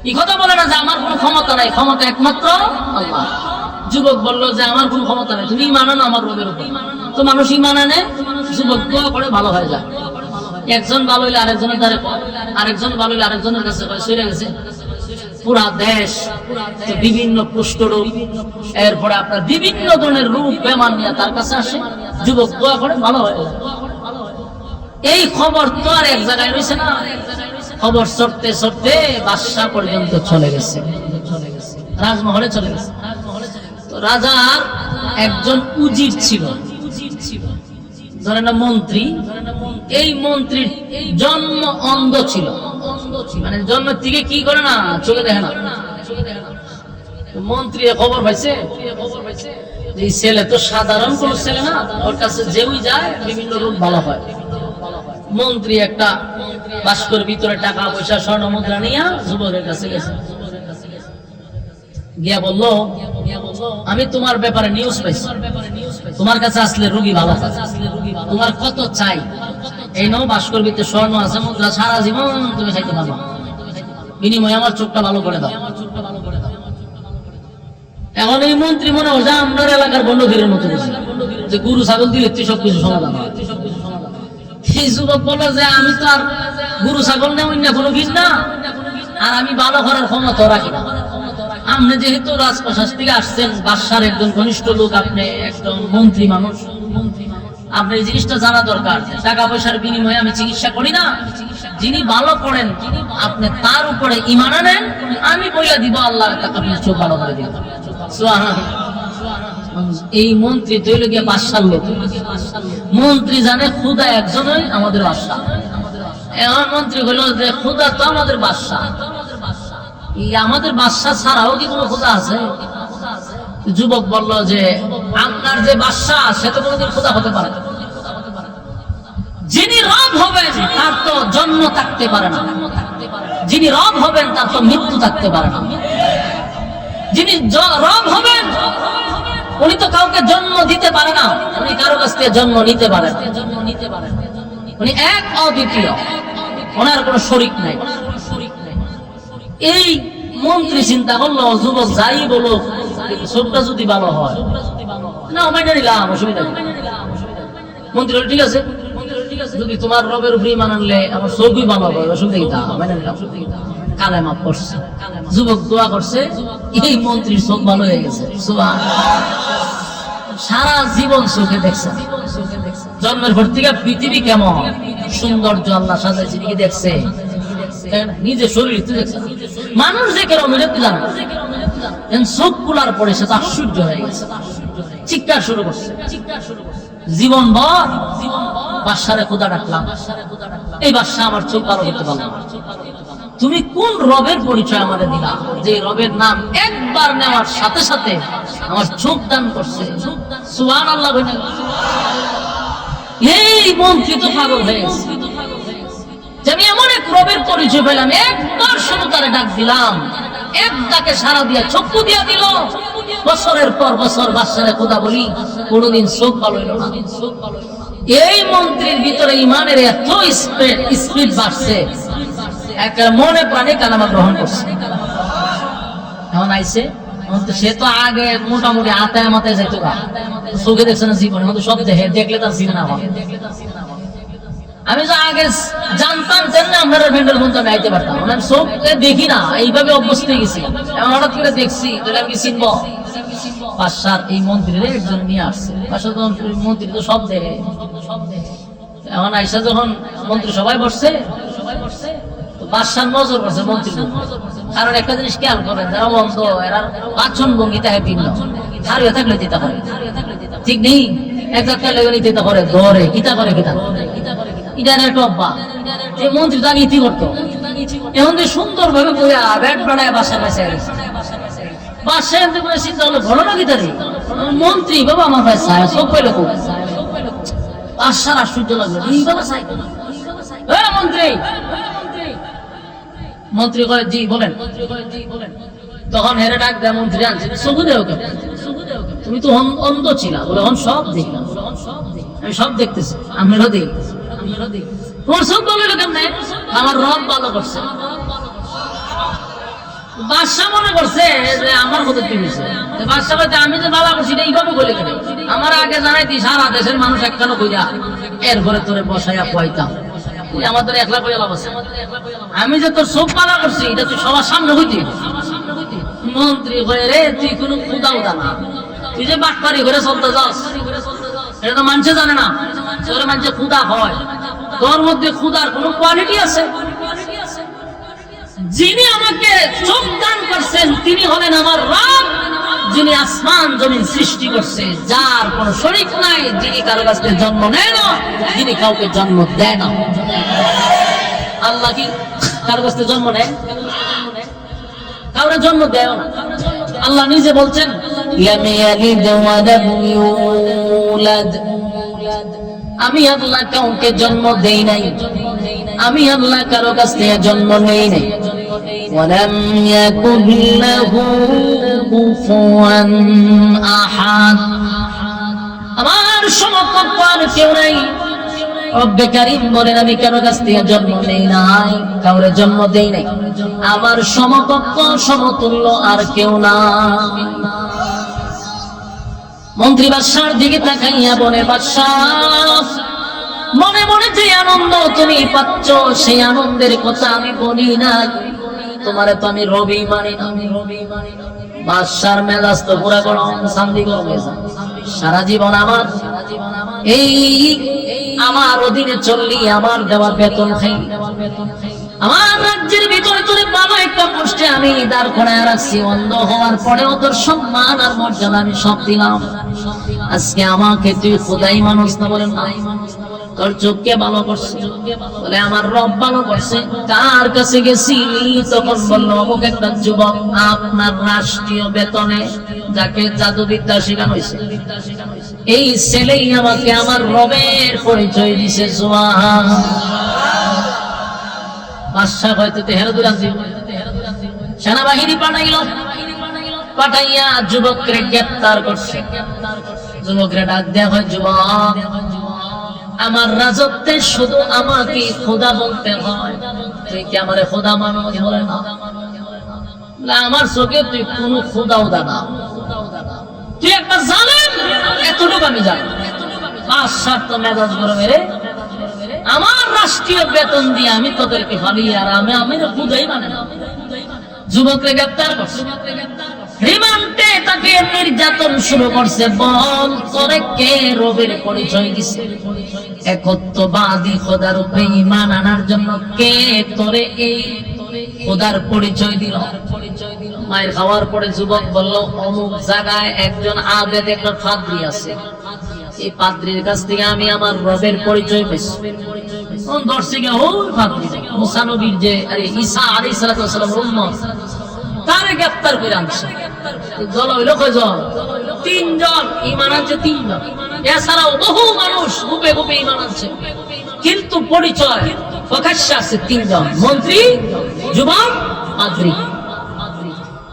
এই কথা বলে না যে আমার কোনো ক্ষমতা নাই, ক্ষমতা একমাত্র আল্লাহ। যুবক বললো যে আমার কোনো ক্ষমতা নেই, তুমি মানো না আমার রোগের উপর। তো মানুষ ইমান আনে, যুবক দোয়া করে ভালো হয়ে যায়। একজন ভালো হইলে আরেকজনের দ্বারে, আরেকজন ভালো হইলে আরেকজনের কাছে সরে গেছে। পুরা দেশ বিভিন্ন কুষ্ঠ রোগ, এরপরে আপনার বিভিন্ন ধরনের রূপ বেমান নিয়ে তার কাছে আসে, যুবক দোয়া করে ভালো হয়ে যায়। এই খবর তো আর এক জায়গায় রয়েছে না, খবর ছড়তে ছড়তে বাদশা পর্যন্ত চলে গেছে। রাজমহলে চলে গেছে। তো রাজার একজন উজির ছিল, ধরেন না মন্ত্রী, এই মন্ত্রীর জন্ম অন্ধ ছিল, মানে জন্ম থেকে কি করে না চোখে দেখে না। মন্ত্রী খবর পাইছে এই ছেলে তো সাধারণ কোন ছেলে না, ওর কাছে যেই যায় বিভিন্ন রোগ ভালো হয়। মন্ত্রী একটা বাস্কর ভিতরে টাকা পয়সা স্বর্ণ মুদ্রা নিয়ে যুবকের কাছে গেছে, গিয়া বললো আমি তোমার ব্যাপারে নিউজ পাইছি, তোমার কাছে আসলে রোগী ভালো হয়, তোমার কত চাই? এই নাও বাস্কর ভিতরে স্বর্ণ আছে, মুদ্রা, সারা জীবন তুমি চাইতে পারবা, বিনিময়ে আমার চোখটা ভালো করে দাও। এখন এই মন্ত্রী মনে হয় আমরা এলাকার বন্ডধীরের মতো যে গরু ছাগল দিলে তুই সবকিছু সমাধান হয়। এই যুবক বললো যে আমি তো আর গরু ছাগল নেই, অন্য কোনো কিছু না, আর আমি ভালো করার ক্ষমতা রাখি না। আপনি যেহেতু রাজপ্রশাসন থেকে আসছেন, বাদশার একজন ঘনিষ্ঠ লোক, আপনি একজন মন্ত্রী মানুষ, আপনি এই জিনিসটা জানা দরকার। টাকা পয়সার বিনিময়ে আমি চিকিৎসা করি না, যিনি ভালো করেন আপনি তার উপরে ঈমান আনেন, আমি বইলা দিব আল্লাহ আপনার চোখ ভালো করে দিব। এই মন্ত্রী তৈল গিয়ে বাদশার লোক, মন্ত্রী জানে খুদা একজনই আমাদের বাদশা। এখন মন্ত্রী হলো যে খুদা তো আমাদের বাদশা, আমাদের বাদশা ছাড়াও কি কোনো খুদা আছে? যুবক বলল যে আপনার যে বাদশা সে তো কোনোদিন খুদা হতে পারে না, যিনি রব হবেন তার তো জন্ম থাকতে পারে না, যিনি রব হবেন তার তো মৃত্যু থাকতে পারে না, যিনি রব হবেন উনি তো কাউকে জন্ম দিতে পারে না, উনি কারো কাছ থেকে জন্ম নিতে পারে না, উনি এক অদ্বিতীয়, ওনার কোনো শরীক নাই। এই মন্ত্রী চিন্তা করলো যুবক যাই বলো চোখটা যদি ভালো হয় না মাইনে নিলাম, অসুবিধা নেই। মন্ত্রী বলল ঠিক আছে, যদি তোমার রবের উপরে ঈমান আনলে আমার চোখই ভালো হবে, অসুবিধা কি, মাইনে নিলাম। কালেমা পড়ছে, যুবক দোয়া করছে, এই মন্ত্রীর চোখ ভালো হয়ে গেছে। সারা জীবন চোখে দেখছে, জন্মের পর থেকে পৃথিবী কেমন সৌন্দর্য আল্লাহ সাজাইছে কি দেখছে, নিজের শরীর দেখছে। মানুষ যে কেরম জানো, চোখ খোলার পরে সে আশ্চর্য হয়ে গেছে, চিৎকার শুরু করছে। জীবন ভর বাদশারে খোদা ডাকলাম, এই বাদশা আমার চোখ ভালো করতে পারলাম। তুমি কোন রবের পরিচয় আমাদের দিলা, যে রবের নাম একবার নেওয়ার সাথে সাথে আমার চোখ দান করছে? সুবহানাল্লাহ। এই মন্ত্রী তো পাগল হয়ে গেছে, আমি এমন এক রবের পরিচয় পেলাম, একবার শুধু তারে ডাক দিলাম, এক ডাকে সারা দিয়া চক্ষু দিয়া দিল। বছরের পর বছর বাদশারে খোদা বলি, কোনোদিন চোখ ভালো হইল না। এই মন্ত্রীর ভিতরে ইমানের এত স্পিড বাড়ছে, একটা মনে প্রাণে কালেমা গ্রহণ করছে। এখন আইছে, সে তো আগে মোটামুটি আতায় মাথায় যাইতো, চোখে দেখছে না জীবনে, সব দেখলে তার চিনে না হয়। আমি তো আগে জানতাম যে আমরা ভেন্ডার বন্ধু আমি আইতে পারতাম, আমি চোখে দেখি না, এইভাবে অভ্যস্ত হয়ে গেছি। এমন হঠাৎ করে দেখছি, তাহলে আমি চিনব। বাদশার এই মন্ত্রীর একজন নিয়ে আসছে, বাদশা তখন মন্ত্রী তো সব দেখে। এখন আইসা যখন মন্ত্রী সবাই বসছে, বাদশার নজর পড়ছে মন্ত্রীর উপর। কারণ একটা জিনিস খেয়াল করেন, যারা অন্ধ এরা বাচন ভঙ্গিটা ভিন্ন, হারিয়ে থাকলে দিতে পারে, ঠিক নেই? একটা খেলে দিতে পারে, ধরে কিতা করে কিতা ইটার একটা অভ্যাস। এই মন্ত্রী তার ইতি করতো, এখন যে সুন্দর ভাবে ব্যাট বাড়ায় বাসায় বাসায় গেছে। বাসায় এমনি করে চিন্তা হলো ঘটনা গীতারে মন্ত্রী বাবা আমার ভাই ছায়া সব পেলো খুব। বাদশার আশ্চর্য লাগলো, এই বাবা ছাই মন্ত্রী। মন্ত্রী কয় জি বলেন। তখন হেরে ডাক দেয়, মন্ত্রী আনছে চোখ দেও কেন, তুমি তো অন্ধ ছিলা। বলে এখন সব দেখলাম, আমি সব দেখতেছি, আপনারও দেখতেছি। তোমার চোখ ভালো হলো কেমনে? আমার রব ভালো করছে। বাদশা মনে করছে যে আমার মতো কি হয়েছে, বাদশা বলতে আমি যে বাবা করছি এইভাবে বলে কেন, আমার আগে জানাইতি সারা দেশের মানুষ একখানো কইরা এরপরে তোরে বসাইয়া পাইতাম, আমাদের একলা কইয়া লাভ আছে। আমি যে তোর চোখ পালা করছি এটা তুই সবার সামনে হইতি। মন্ত্রী হয়ে রে তুই কোন খুদা উদা না, তুই যে বাটপারি করে চলতে যাস এটা তো মানুষে জানে না, তোর মানুষে খুদা হয়, তোর মধ্যে খুদার কোন কোয়ালিটি আছে? যিনি আমাকে চোখ দান করছেন তিনি হলেন আমার রব, যিনি আসমান জমিন সৃষ্টি করছে, যার কোনো শরীক নাই, যিনি কারো কাছ থেকে জন্ম নেয় না, যিনি কাউকে জন্ম দেয় না। আল্লাহ কি কারো কাছ থেকে জন্ম নেয়? কাউরে জন্ম দেয় না। আল্লাহ নিজে বলছেন লাম ইয়ালিদ ওয়া লাম ইউলাদ, আমি আল্লাহ কাউকে জন্ম দেই নাই, আমি আল্লাহ কারো কাছ থেকে জন্ম নেই নাই। ওয়ালাম ইয়াকুল লাহু কুফুয়ান আহাদ, আমার সমকক্ষ আর কেউ নাই। রব্বে কারীম বলেন আমি কারো কাছ থেকে জন্ম নেই নাই, কাউরে জন্ম দেই নাই, আমার সমকক্ষ সমতুল্য আর কেউ না। মন্ত্রী বাদশার দিকে তাকাইয়া বলে, বাদশাহ মনে মনে যে আনন্দ তুমি পাচ্ছ সেই আনন্দের কথা আমি বলি না, তোমারে তো আমি রবি মানি না। বাদশার মেজাজ তো পুরা গরম, শান্তি গরম, সারা জীবন আমার এই আমার অধীনে চললি, আমার দেওয়া বেতন খাই, আমার রাজ্যের ভিতরে তোরে ভালো একটা পোস্টে আমি দাঁড় করায় রাখছি, অন্ধ হওয়ার পরেও তোর সম্মান আর মর্যাদা আমি সব দিলাম। আজকে আমাকে তুই খোদাই মানুষ না বলেন না, তোর চোখকে ভালো করছে বলে আমার রব ভালো করছে। কার কাছে গেছি তখন বলল অমুক একটা যুবক আপনার রাষ্ট্রীয় বেতনে, যাকে জাদুবিদ্যা শেখানো হয়েছে, এই ছেলেই আমাকে আমার রবের পরিচয় দিছে। সুবহানাল্লাহ। বাদশা হয়তো তেহরাদুরান সেনাবাহিনী পাঠাইল, পাঠাইয়া যুবককে গ্রেফতার করছে। যুবকরে ডাক দেয়া হয়, যুবক আমার রাজত্বে শুধু আমাকে খোদা বলতে হয়, তুই কি আমারে খোদা মানো? বলে না, আমার চোখে তুই কোন খোদাও দানা, তুই একটা জালেম, এতটুকু আমি জানি। বাদশার তো মেজাজ গরম, রে আমার রাষ্ট্রীয় বেতন দিয়ে আমি তোদেরকে ফালি, আর আমি খোদাই মানে না। যুবককে গ্রেফতার করছে, রিমান্ডে তাকে নির্যাতন শুরু করছে। বল তোরে কে রবের পরিচয় দিছে? একত্ববাদী খোদার উপরে ঈমান আনার জন্য কে তোরে এই খোদার পরিচয় দিল? মায়ের খাওয়ার পরে যুবক বলল অমুক জায়গায় একজন আবেদ, একটা পাদ্রী আছে, এই পাদ্রীর কাছ থেকে আমি আমার রবের পরিচয় পেয়েছি। দর্শকে ওই পাদ্রী মুসা নবীর যে ঈসা আলাইহিস সালাম উম্মত, তারে গ্রেফতার করে আনছে। দল হইল কয়জন? তিনজন। ঈমান আনছে তিনজন, এছাড়াও বহু মানুষ গুপে গুপে ঈমান আনছে, কিন্তু পরিচয় প্রকাশ্যে আছে তিনজন, মন্ত্রী, যুবক, পাদ্রী।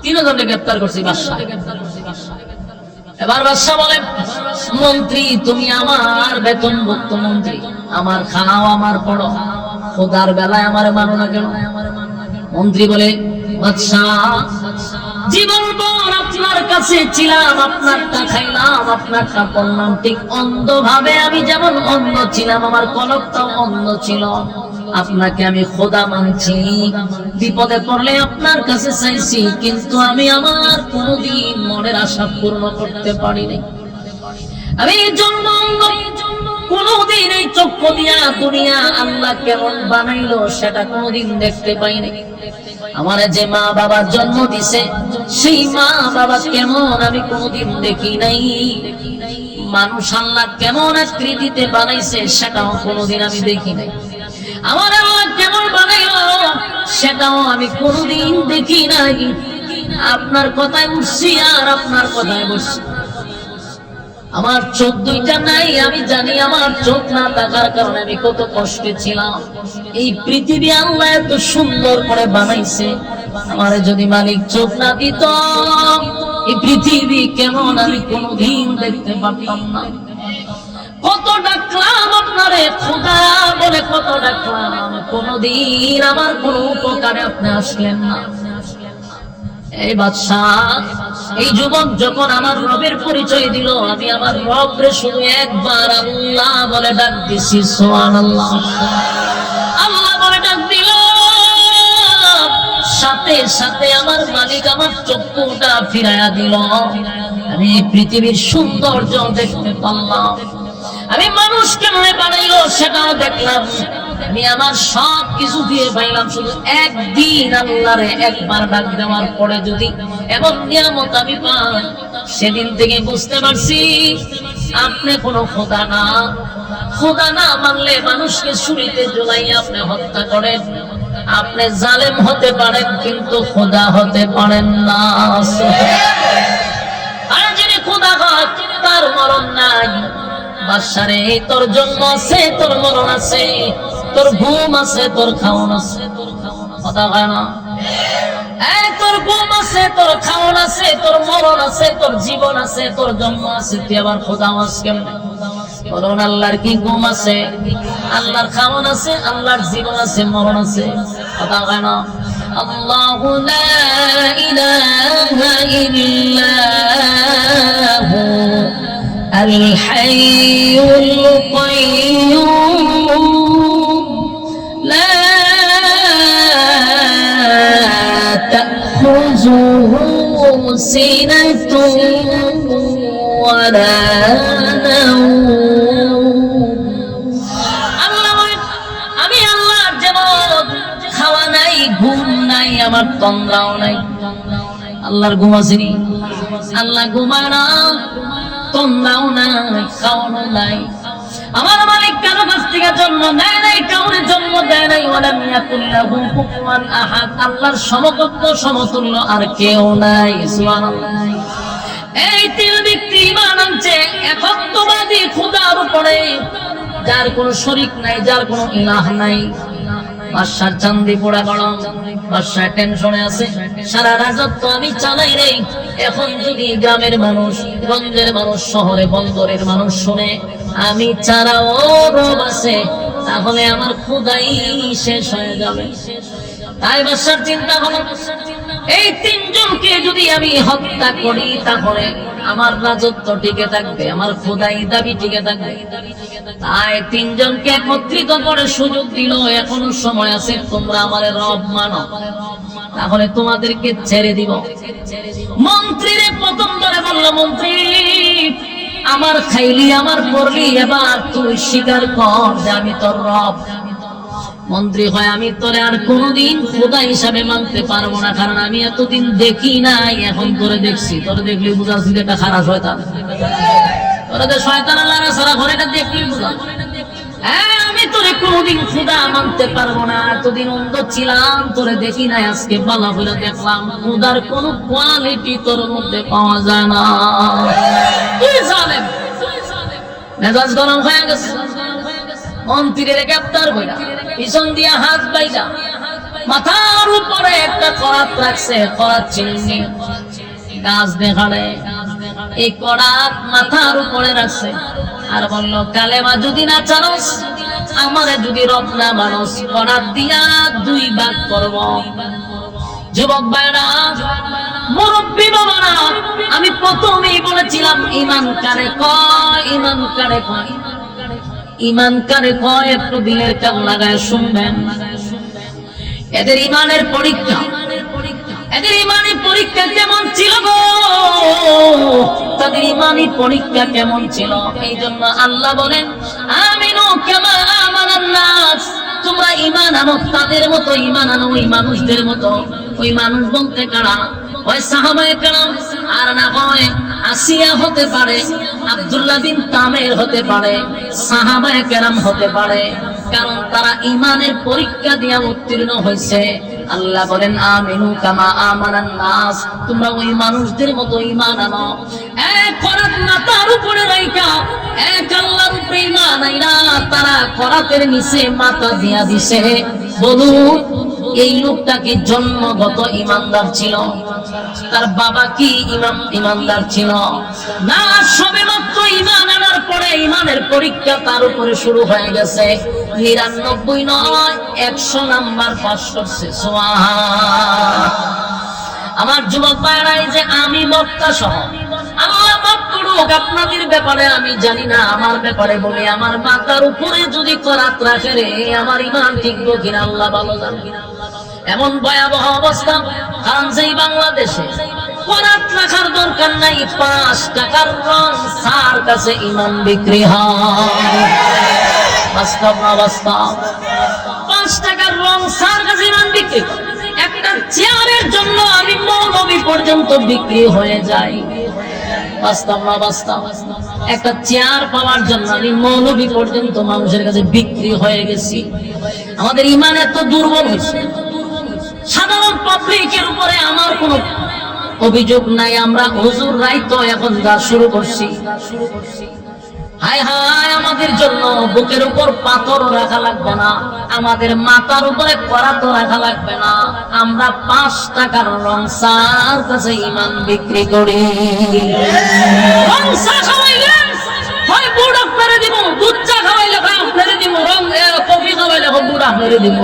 তিনজনকে গ্রেফতার করছে বাদশা। এবার বাদশা বলেন, মন্ত্রী তুমি আমার বেতনভুক্ত মন্ত্রী, আমার খানাও আমার পড়ো, খোদার বেলায় আমার মানো না কেন? মন্ত্রী বলে, বাদশাহ জীবনভর আপনার কাছে ছিলাম, আপনারটা খাইলাম, আপনারটা পড়লাম, ঠিক অন্ধভাবে আমি যেমন অন্ধ ছিলাম, আমার কলকটাও অন্ধ ছিল, আপনাকে আমি খোদা মানছি, বিপদে পড়লে আপনার কাছে চাইছি, কিন্তু আমি আমার কোনদিন মনের আশা পূর্ণ করতে পারিনি। আমি জন্ম কোনদিন এই চক্ষু দিয়া দুনিয়া আল্লাহ কেমন বানাইলো সেটা কোনদিন দেখতে পাইনি। আমার যে মা বাবা জন্ম দিছে সেই মা বাবা কেমন আমি কোনদিন দেখি নাই। মানুষ আল্লাহ কেমন আকৃতিতে বানাইছে সেটাও কোনদিন আমি দেখি নাই। আমার আল্লাহ কেমন বানাইলো সেটাও আমি কোনদিন দেখি নাই। আপনার কথায় উঠছি আর আপনার কথায় বসছি। আমার চোখ দুইটা নাই, আমি জানি আমার চোখ না থাকার কারণে আমি কত কষ্টে ছিলাম। এই পৃথিবী আল্লাহ এত সুন্দর করে বানাইছে, আমার যদি মালিক চোখ না দিত এই পৃথিবী কেমন আমি কোনদিন দেখতে পারতাম না। কত ডাকলাম আপনারে খোদা বলে, কত ডাকলাম, কোনদিন আমার কোন উপকারে আপনি আসলেন না। এই বাদশাহ, এই যুবক যখন আমার রবের পরিচয় দিল, আমি আমার রবরে শুধু একবার আল্লাহ বলে ডাক দিছি। সুবহানাল্লাহ, আল্লাহ বলে ডাক দিল, সাথে সাথে আমার মালিক আমার চক্ষুটা ফিরাইয়া দিল। আমি পৃথিবীর সৌন্দর্য দেখতে পারলাম, আমি মানুষ কেমনে বানাইলো সেটাও দেখলাম, আমি আমার সব কিছু দিয়ে পাইলাম, শুধু একদিন আল্লাহরে একবার ডাক দেওয়ার পরে যদি এমন নিয়ামত আমি পাই, সেদিন থেকে বুঝতে পারছি আপনি কোনো খোদা না। খোদা না মানলে মানুষকে ছুরিতে ঝুলাইয়া আপনি হত্যা করেন। আপনি জালেম হতে পারেন কিন্তু খোদা হতে পারেন না। আর যিনি খোদা হয় তার মরণ নাই। বাদশারে তোর জন্ম আছে, তোর মরণ আছে, তোর ঘুম আছে, তোর খাওন আছে, কথা হয় না? তোর ঘুম আছে, তোর খাওন আছে, তোর মরণ আছে, তোর জীবন আছে, তোর জন্ম আছে, তুই আবার খোদা হস কেমনে? বলুন, আল্লাহর কি ঘুম আছে, আল্লাহর খাওন আছে, আল্লাহর জীবন আছে, মরণ আছে, কথা হয় না? আল্লাহু লা ইলাহা ইল্লাহু আল হাইয়ুল কাইয়্যুম লা তাখুযুহু সিনাতুন ওয়ালা নাওম। আমি আল্লাহ যেমন খাওয়া নাই, ঘুম নাই, আমার তন্দ্রাও নাই। আল্লাহর ঘুম আসেনি, আল্লাহ ঘুমায় না, তন্দ্রাও নাই, খাওয়ানো নাই। আমার মালিক কারো কাছ থেকে জন্ম দেয় নাই, কাউরে জন্ম দেয় নাই। ওয়ালাম ইয়াকুল লাহু কুফুয়ান আহাদ, আল্লাহর সমকক্ষ সমতুল্য আর কেউ নাই। সুবহানাল্লাহ। এই তিন ব্যক্তি ঈমান আনছে একত্ববাদী খোদার উপরে, যার কোনো শরীক নাই, যার কোনো ইলাহ নাই। বাদশার চান্দি পোড়া গরম, বাদশা টেনশনে আছে, সারা রাজত্ব আমি চালাই রে। এখন যদি গ্রামের মানুষ, গঞ্জের মানুষ, শহরে বন্দরের মানুষ শুনে আমি ছাড়া ও রব আছে, তাহলে আমার খোদাই শেষ হয়ে যাবে। তাই বাদশার চিন্তা হলো, এই তিনজনকে যদি আমি হত্যা করি তাহলে আমার রাজত্ব টিকে থাকবে, আমার খোদাই দাবি টিকে থাকবে। তাই তিনজনকে একত্রিত করে সুযোগ দিল, এখনো সময় আছে, তোমরা আমার রব মানো, তাহলে তোমাদেরকে ছেড়ে দিব। মন্ত্রীরে প্রথম ধরে বলল, মন্ত্রী আমার খাইলি, আমার পড়লি, এবার তুই স্বীকার কর যে আমি তোর রব। মন্ত্রী হয়, আমি তোরে আর কোনদিন খোদা হিসাবে মানতে পারবো না, কারণ আমি এতদিন দেখি নাই, এখন তোরে দেখছি। তোরে দেখলি বুঝাচ্ছি এটা খারাপ শয়তান, তোরা যে শয়তান আল্লাহর সারা ঘরেটা দেখলি বুঝা। হ্যাঁ, আমি তোরে কোনদিন খোদা মানতে পারবো না, এতদিন অন্ধ ছিলাম, তোরে দেখি নাই, আজকে বালা বলে দেখলাম খোদার কোন কোয়ালিটি তোর মধ্যে পাওয়া যায় না। তুই জানেন মেজাজ গরম হয়ে গেছে। মন্ত্রীর গ্রেফতার কইরা পিছন দিয়া হাত বাইজা মাথার উপরে একটা করাত রাখছে, করাত চিনি গাছ দেখালে এই করাত মাথার উপরে রাখছে, আর বলল কালেমা যদি না চানস, আমারে যদি রব না মানস, করাত দিয়া দুই ভাগ করব। যুবক ভাইরা, মুরব্বী বাবারা, আমি প্রথমেই বলেছিলাম ঈমান কারে কয়, ঈমান কারে কয়, ঈমান কারে কয়, একটু দিলের কান লাগায় শুনবেন। এদের ঈমানের পরীক্ষা, এদের ঈমানের পরীক্ষা কেমন ছিল গো, তাদের ঈমানের পরীক্ষা কেমন ছিল। এই জন্য আল্লাহ বলেন, আমিনু কামা আমানান নাস, তোমরা ঈমান আনো তাদের মতো, ঈমান আনো ওই মানুষদের মতো। ওই মানুষ বলতে কারা? ওই সাহাবায়ে কেরাম, আর না হয় আসিয়া হতে পারে, আব্দুল্লাহ বিন তামের হতে পারে, সাহাবায়ে কেরাম হতে পারে, কারণ তারা ঈমানের পরীক্ষা দিয়ে উত্তীর্ণ হয়েছে। আল্লাহ বলেন, আমিনু কামা আমানান নাস, তোমরা ওই মানুষদের মতো ঈমান আনো। এক করাত মাথার উপরে রাইখা এক আল্লাহর উপরে ঈমান আইনা তারা করাতের নিচে মাথা দিয়া দিছে। বলুন, এই লোকটা কি জন্মগত ঈমানদার ছিল? তার বাবা কি ঈমানদার ছিল না? সবেমাত্র ঈমান আনার পরে ঈমানের পরীক্ষা তার উপরে শুরু হয়ে গেছে। 99 নয়, 100 নাম্বার পাস করছে। সুবহান। আমার যুবক ভাইরা, এই যে আমি মক্কা সহ, আল্লাহ মাফ করুক, আপনাদের ব্যাপারে আমি জানি না, আমার ব্যাপারে বলি, আমার মাথার উপরে যদি করাত রাখে রে, আমার ঈমান টিকবো কিনা আল্লাহ ভালো জানে। এমন ভয়াবহ অবস্থা, কারণ সেই বাংলাদেশে করাত রাখার দরকার নাই, 5 টাকার রং সার কাছে ঈমান বিক্রি হয়। বাস্তব অবস্থা। 5 টাকার রং সার কাছে ইমান বিক্রি করে। একটা চেয়ারের জন্য আমি মৌলবি পর্যন্ত বিক্রি হয়ে যাই। বাস্তব না বাস্তব? একটা চেয়ার পাওয়ার জন্য আমি মৌলবি পর্যন্ত মানুষের কাছে বিক্রি হয়ে গেছি। আমাদের ইমান এত দুর্বল হয়েছে। সাধারণ পাবলিকের উপরে আমার কোনো অভিযোগ নাই, আমরা হুজুর রাই তো এখন যা শুরু করছি। হায় হায়, আমাদের জন্য বুকের উপর পাথর রাখা লাগবে না, আমাদের মাথার উপরে করাত রাখা লাগবে না। আমরা 5 টাকার রং সার কাছে ইমান বিক্রি করি। রং চা খাওয়াইলে হয় বুড় আপনারে দিব, দুধ চা খাওয়াইলে হয় আপনারে দিব, রং কফি খাওয়াইলে হয় বুড় আপনারে দিব।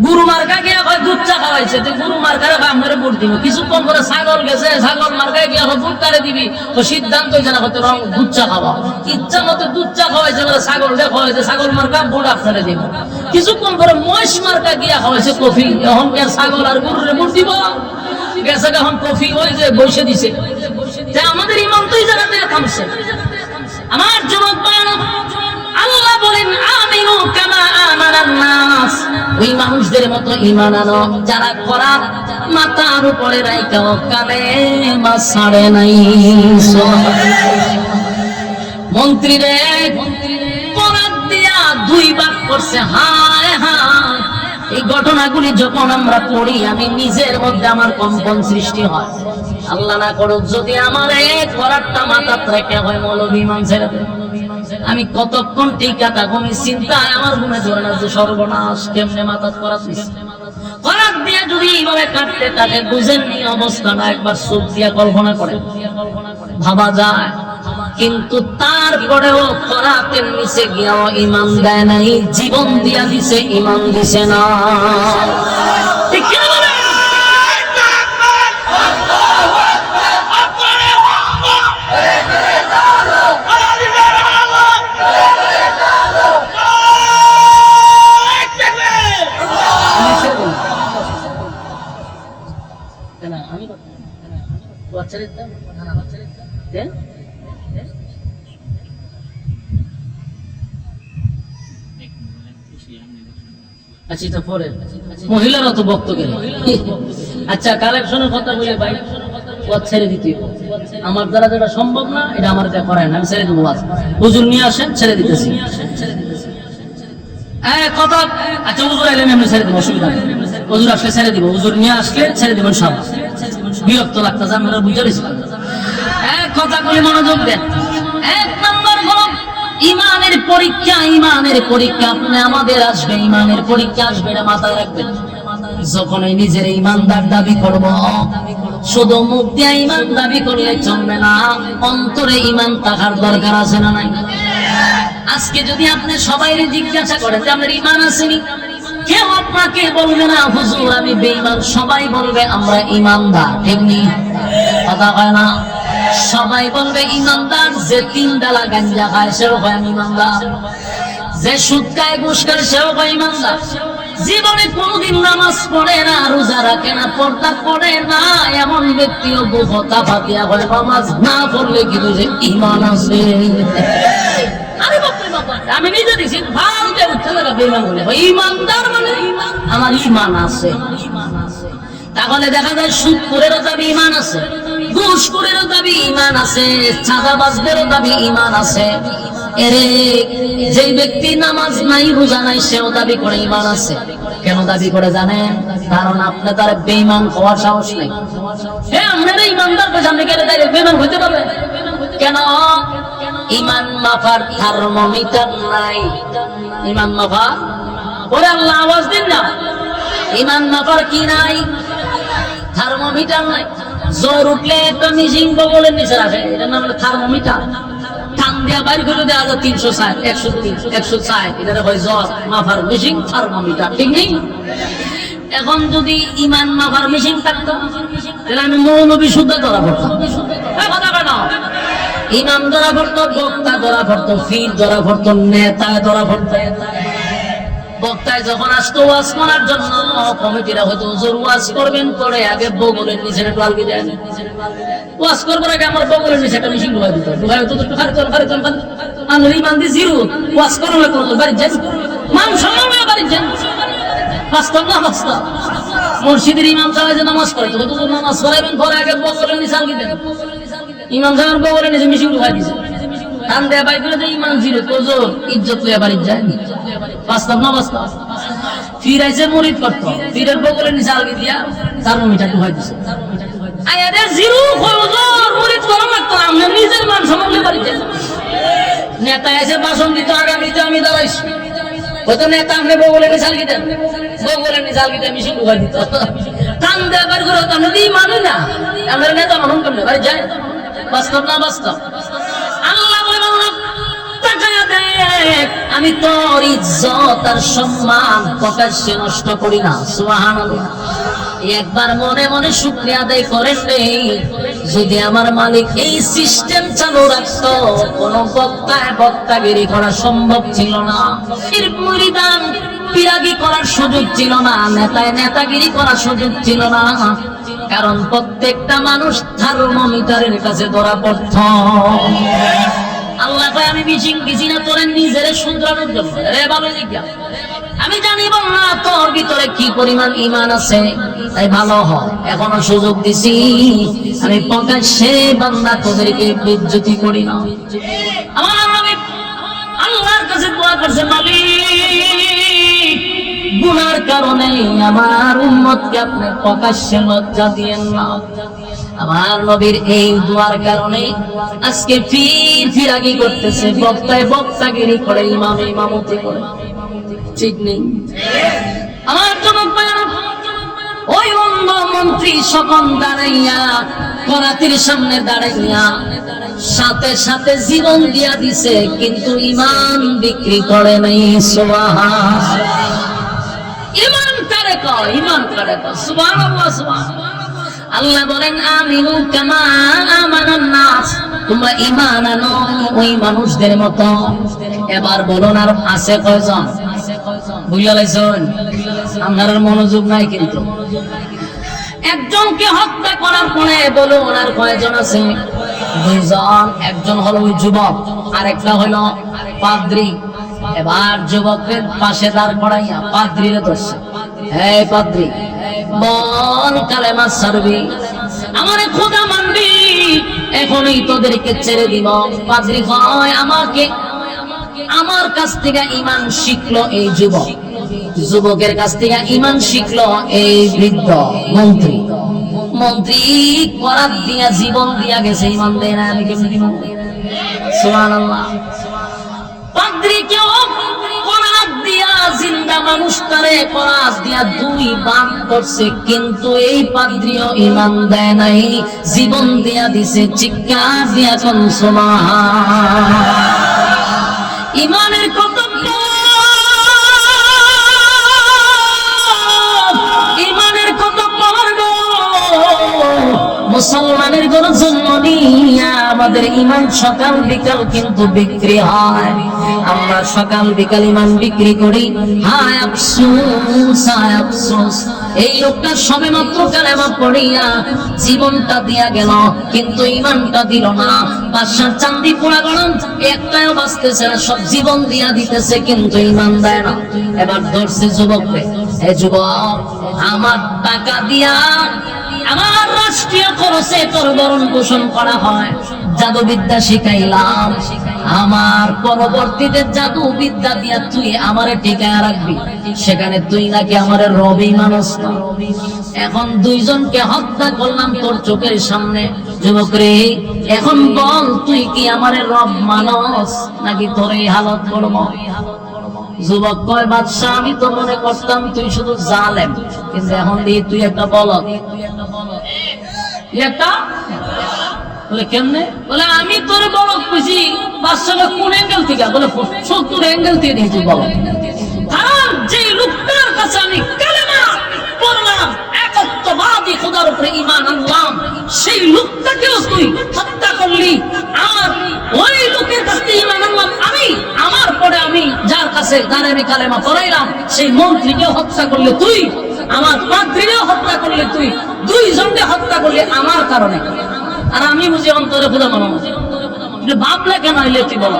গুরু মার্কা গিয়া হয় দুধ চা খাওয়াইছে, তুই গুরু মার্কারে আপনারে বুট দিব। কিছুক্ষণ পরে ছাগল গেছে, ছাগল মার্কায় গিয়া হয় বুট কারে দিবি, তো সিদ্ধান্ত হয়েছে না হয়তো রং দুধ চা খাওয়া। ইচ্ছা মতো দুধ চা খাওয়াইছে, বলে ছাগল দেখা হয়েছে, ছাগল মার্কা বুট আপনারে দিব। কিছুক্ষণ পরে মহিষ মার্কা গিয়া খাওয়াইছে কফি, এখন কে ছাগল আর গরুরে বুট দিব? গেছে এখন কফি ওই যে বসে দিছে। আমাদের ইমান তো এই জায়গাতে থামছে। আমার যুবক ভাইরা, আল্লাহ বলেন আমিনু কামা আমানান নাস, ওই মানুষদের মতো ঈমান আনো যারা করাত মাথার উপরে রাইখাও কালেমা ছাড়ে নাই। মন্ত্রী রে করাত দিয়া 2 ভাগ করছে। হায় হায়, এই ঘটনাগুলি যখন আমরা পড়ি আমি নিজের মধ্যে আমার কম্পন সৃষ্টি হয়। আল্লাহ না করুক যদি আমার এই করাতটা মাথাত রেখে হয় মৌলবী ঈমান ছেড়ে দেয়, আমি কতক্ষণ টিকা থাকবো চিন্তায় আমার ঘুমে ধরে না যে সর্বনাশ, কেমনে মাথাত করাত করাত দিয়ে যদি এইভাবে কাটতে থাকে, বুঝেননি অবস্থাটা একবার চোখ দিয়া কল্পনা করে ভাবা যায়। কিন্তু তারপরেও করাতের নিচে গিয়াও ঈমান দেয় নাই, জীবন দিয়া দিছে, ঈমান দিছে না। ঠিক কি বলে? মহিলারা তো বক্তব্য। আচ্ছা, কালেকশনের কথা বলে ভাই ছেড়ে দিতে আমার দ্বারা যেটা সম্ভব না, এটা আমার যা করায় না, আমি ছেড়ে দেবো। হুজুর নিয়ে আসেন, ছেড়ে দিতেছি কথা। আচ্ছা, হুজুর এলে আমি ছেড়ে দেবো, অসুবিধা নেই। হুজুর আসলে ছেড়ে দিব, হুজুর নিয়ে আসলে ছেড়ে দেবেন সব। বিরক্ত লাগতেছে, আপনারা বুঝে দিচ্ছেন। কথাগুলি মনোযোগ দেন। 1 নম্বর হলো ঈমানের পরীক্ষা। ঈমানের পরীক্ষা আপনি আমাদের আসবে, ঈমানের পরীক্ষা আসবে, এটা মাথায় রাখবেন। যখন নিজের ঈমানদার দাবি করব, শুধু মুখ দিয়ে ঈমান দাবি করলে চলবে না, অন্তরে ঈমান থাকার দরকার আছে না নাই? আজকে যদি আপনি সবাইকে জিজ্ঞাসা করেন যে আপনার ঈমান আসেনি, কেউ আপনাকে বলবে না হুজুর আমি বেঈমান, সবাই বলবে আমরা ঈমানদার। ঠিক নেই? কথা হয় না? সবাই বলবে ঈমানদার। যে 3 বেলা গাঞ্জা খায় সেও হয় ঈমানদার, যে সুদ খায় ঘুষ খায় সেও হয় ঈমানদার, জীবনে কোনদিন নামাজ পড়ে না, রোজা রাখে না, পর্দা করে না, এমন ব্যক্তিও কথা ফাতিয়া হয় নামাজ না পড়লে কিন্তু যে ঈমান আছে। আমি নিজে দেখছি ভালকে উঠতে লাগা বেঈমান বলে, ঈমানদার মানে আমার ঈমান আছে। তাহলে দেখা যায় সুদখোরেরও দাবি ঈমান আছে, ঘুষখোরেরও দাবি ঈমান আছে, চাঁদাবাজদেরও দাবি ঈমান আছে। এরে যে ব্যক্তি নামাজ নাই, রোজা নাই, সেও দাবি করে ঈমান আছে। কেন দাবি করে জানেন? কারণ আপনি তার বেঈমান হওয়ার সাহস নেই। হ্যাঁ, আপনারা ঈমানদার বলে আপনি কেন তাই বেঈমান হতে পারবেন? কেন? ঈমান মাপার থার্মোমিটার নাই। ঈমান মাপা ওরে আল্লাহ আওয়াজ দিন না। ঈমান মাপার কি নাই? থার্মোমিটার নাই। জ্বর উঠলে একটা মিশিং বগলের নিচে রাখে, এটার নাম হলো থার্মোমিটার। টান দিয়া বাইর করে দেওয়া যায় 360, 103, 160, এটা হয় জ্বর মাপার মিশিং, থার্মোমিটার। ঠিক নেই? এখন যদি ঈমান মাপার মিশিং থাকতো তাহলে আমি মৌলবী শুদ্ধ ধরা পড়তাম। কথা কেন? ইমাম ধরা পড়তো, বক্তা ধরা পড়তো, ফির ধরা পড়তো, নেতা ধরা পড়তো। বক্তায় যখন আসতো ওয়াজ করার জন্য, কমিটিরা হয়তো হুজুর ওয়াজ করবেন, করে আগে বগলের নিচে ঢালকে দেন। ওয়াজ করবার আগে আমার বগলের নিচে একটা মেশিন ঢুকাই দিত। ঢুকাই তো খারি চল, খারি চল, আমার ইমান দিয়ে জিরো ওয়াজ করো না, করো বাড়ি যাই মান সম্মান বাড়ি যান, বাস্তব না বাস্তব। মসজিদের ইমাম সাহেব যে নামাজ পড়ে, তো নামাজ পড়াইবেন, পরে আগে বগলের নিচে আলগি দেন। ইমাম সাহেব বগলের নিচে মিশিং ঢুকাই দিছে, কান দেয়া বাই করে যে ইমান জিরো, তোজোর ইজ্জত লইয়া বাড়ি যায়। বাস্তব না বাস্তব? ফিরাইছে মুরিদ করতো, ফিরের বগলের নিচে আলগি দিয়া থার্মোমিটার ঢুকাই দিছে। আয়াদের জিরো খোঁজোর মুরিদ করা লাগতো, আমরা নিজের মান সম্মান বাড়ি যায়। নেতা এসে ভাষণ দিত, আগামীতে আমি দাঁড়াইছি, হয়তো নেতা আপনি বগলের নিচে আলগি দেন, বগলের নিচে আলগি দিয়ে মিশিং ঢুকাই দিত। কান দেয়া বাড়ি করে আমরা দিই মানুষ না, আমরা নেতা মানুষ কেমনে বাড়ি যায়? বাস্তব না বাস্তব? আল্লাহ আমি তোর ইজ্জত আর সম্মান প্রকাশ্যে নষ্ট করি না। সুবহানাল্লাহ। একবার মনে মনে শুকরিয়া আদায় করেন রে, যদি আমার মালিক এই সিস্টেম চালু রাখতো, কোন বক্তায় বক্তাগিরি করা সম্ভব ছিল না, এর মুরিদান পিরাগি করার সুযোগ ছিল না, নেতায় নেতাগিরি করার সুযোগ ছিল না, কারণ প্রত্যেকটা মানুষ থার্মোমিটারের কাছে ধরা পড়ত। আল্লাহ কয় আমি মিশিং দিছি না তোরে নিজের শুধরানোর জন্য। রে ভালো জিজ্ঞা, আমি জানিব না তোর ভিতরে কি পরিমাণ ঈমান আছে, তাই ভালো হ, এখনো সুযোগ দিছি, আমি প্রকাশ্যে বান্দা তোদেরকে বেইজ্জতি করি না। আমার নবী আল্লাহর কাছে দোয়া করছে, মালিক গুনার কারণে আমার উম্মতকে আপনি প্রকাশ্যে লজ্জা দিয়েন না। আমার নবীর এই দোয়ার কারণে আজকে ফিরাগি করতেছে, বক্তায় বক্তাগিরি করে, ইমামে ইমামতি করে, ঠিক নেই? আমার জনক ওই অন্ধ মন্ত্রী সকল দাঁড়াইয়া, করাতির সামনে দাঁড়াইয়া সাথে সাথে জীবন দিয়া দিছে, কিন্তু ইমান বিক্রি করে নাই। সুবহানাল্লাহ। ইমান কারে কয়? ইমান কারে কয়? সুবহানাল্লাহ, সুবহানাল্লাহ। আল্লাহ বলেন আমিনু কামা আমানান নাস, তোমরা ঈমান আনো ওই মানুষদের মতো। এবার বলুন আর আছে কয়জন? বুঝা লাইছেন? আপনার মনোযোগ নাই কিন্তু। একজনকে হত্যা করার পরে বলুন আর কয়জন আছে? দুইজন। একজন হলো ওই যুবক, আরেকটা হলো পাদ্রী। এবার যুবকের পাশে দাঁড় করাইয়া পাদ্রীরে ধরছে, হে পাদ্রী বল কালেমা ছাড়বি, আমারে খোদা মানবি, এখনই তোদেরকে ছেড়ে দিব। পাদ্রী কয় আমাকে, আমার কাছ থেকে ঈমান শিখলো এই যুবক, যুবকের কাছ থেকে ঈমান শিখলো এই বৃদ্ধ মন্ত্রী। মন্ত্রী করাত দিয়া জীবন দিয়া গেছে, ঈমান দেয় না, আমি কেমন দিব? সুবহানাল্লাহ। পাদ্রী কেউ করাত দিয়া জিন্দা মানুষটারে করাত দিয়া দুই বান করছে, কিন্তু এই পাদ্রীও ঈমান দেয় নাই, জীবন দিয়া দিছে। চিৎকার দিয়া কোন সুবহানাল্লাহ। ঈমানের কত মুসলমানের ঘরে জন্ম নিয়া আমাদের ঈমান সকাল বিকাল কিন্তু বিক্রি হয়। আমরা সকাল বিকাল ঈমান বিক্রি করি। হায় আফসোস, হায় আফসোস, এই লোকটা সবেমাত্র কালেমা পড়িয়া জীবনটা দিয়া গেল, কিন্তু ঈমানটা দিল না। বাদশার চাঁদি পোড়া গরম একটাও বাঁচতেছে না, সব জীবন দিয়া দিতেছে, কিন্তু ঈমান দেয় না। এবার ধরছে যুবককে, হে যুবক, আমার টাকা দিয়া আমার রাষ্ট্রীয় খরচে তোর বরণ পোষণ করা হয়, জাদুবিদ্যা শিখাইলাম, আমার পরবর্তীতে জাদুবিদ্যা দিয়া তুই আমারে টিকায় রাখবি, সেখানে তুই নাকি আমারে রবি মানুষ। এখন দুইজনকে হত্যা করলাম তোর চোখের সামনে। যুবক রে, এখন বল তুই কি আমারে রব মানুষ নাকি তোর এই হালত করব? যুবক কয়, বাদশাহ আমি তো মনে করতাম তুই শুধু জালেম, কিন্তু এখন দিয়ে তুই একটা বলদ। বলে কেমনে? বলে আমি তোর বলদ বুঝি। বাদশাহ কোন অ্যাঙ্গেল থেকে? বলে 70 অ্যাঙ্গেল থেকে দিয়েছি বলদ। কারণ যে লোকটার কাছে আমি কালেমা পড়লাম, একত্ববাদী খোদার উপরে ঈমান আনলাম, সেই লোকটাকেও তুই হত্যা করলি। আর ওই লোকের কাছে ঈমান আনলাম আমি, আমার পরে আমি যার কাছে দাঁড়িয়ে কালেমা পড়াইলাম, সেই মন্ত্রীকে হত্যা করলে তুই, আমার পাদ্রীকেও হত্যা করলে তুই, দুইজনকে হত্যা করলে আমার কারণে। আর আমি বুঝি অন্তরে খোদা মানো ভাবলে কেন হইলে তুই বল?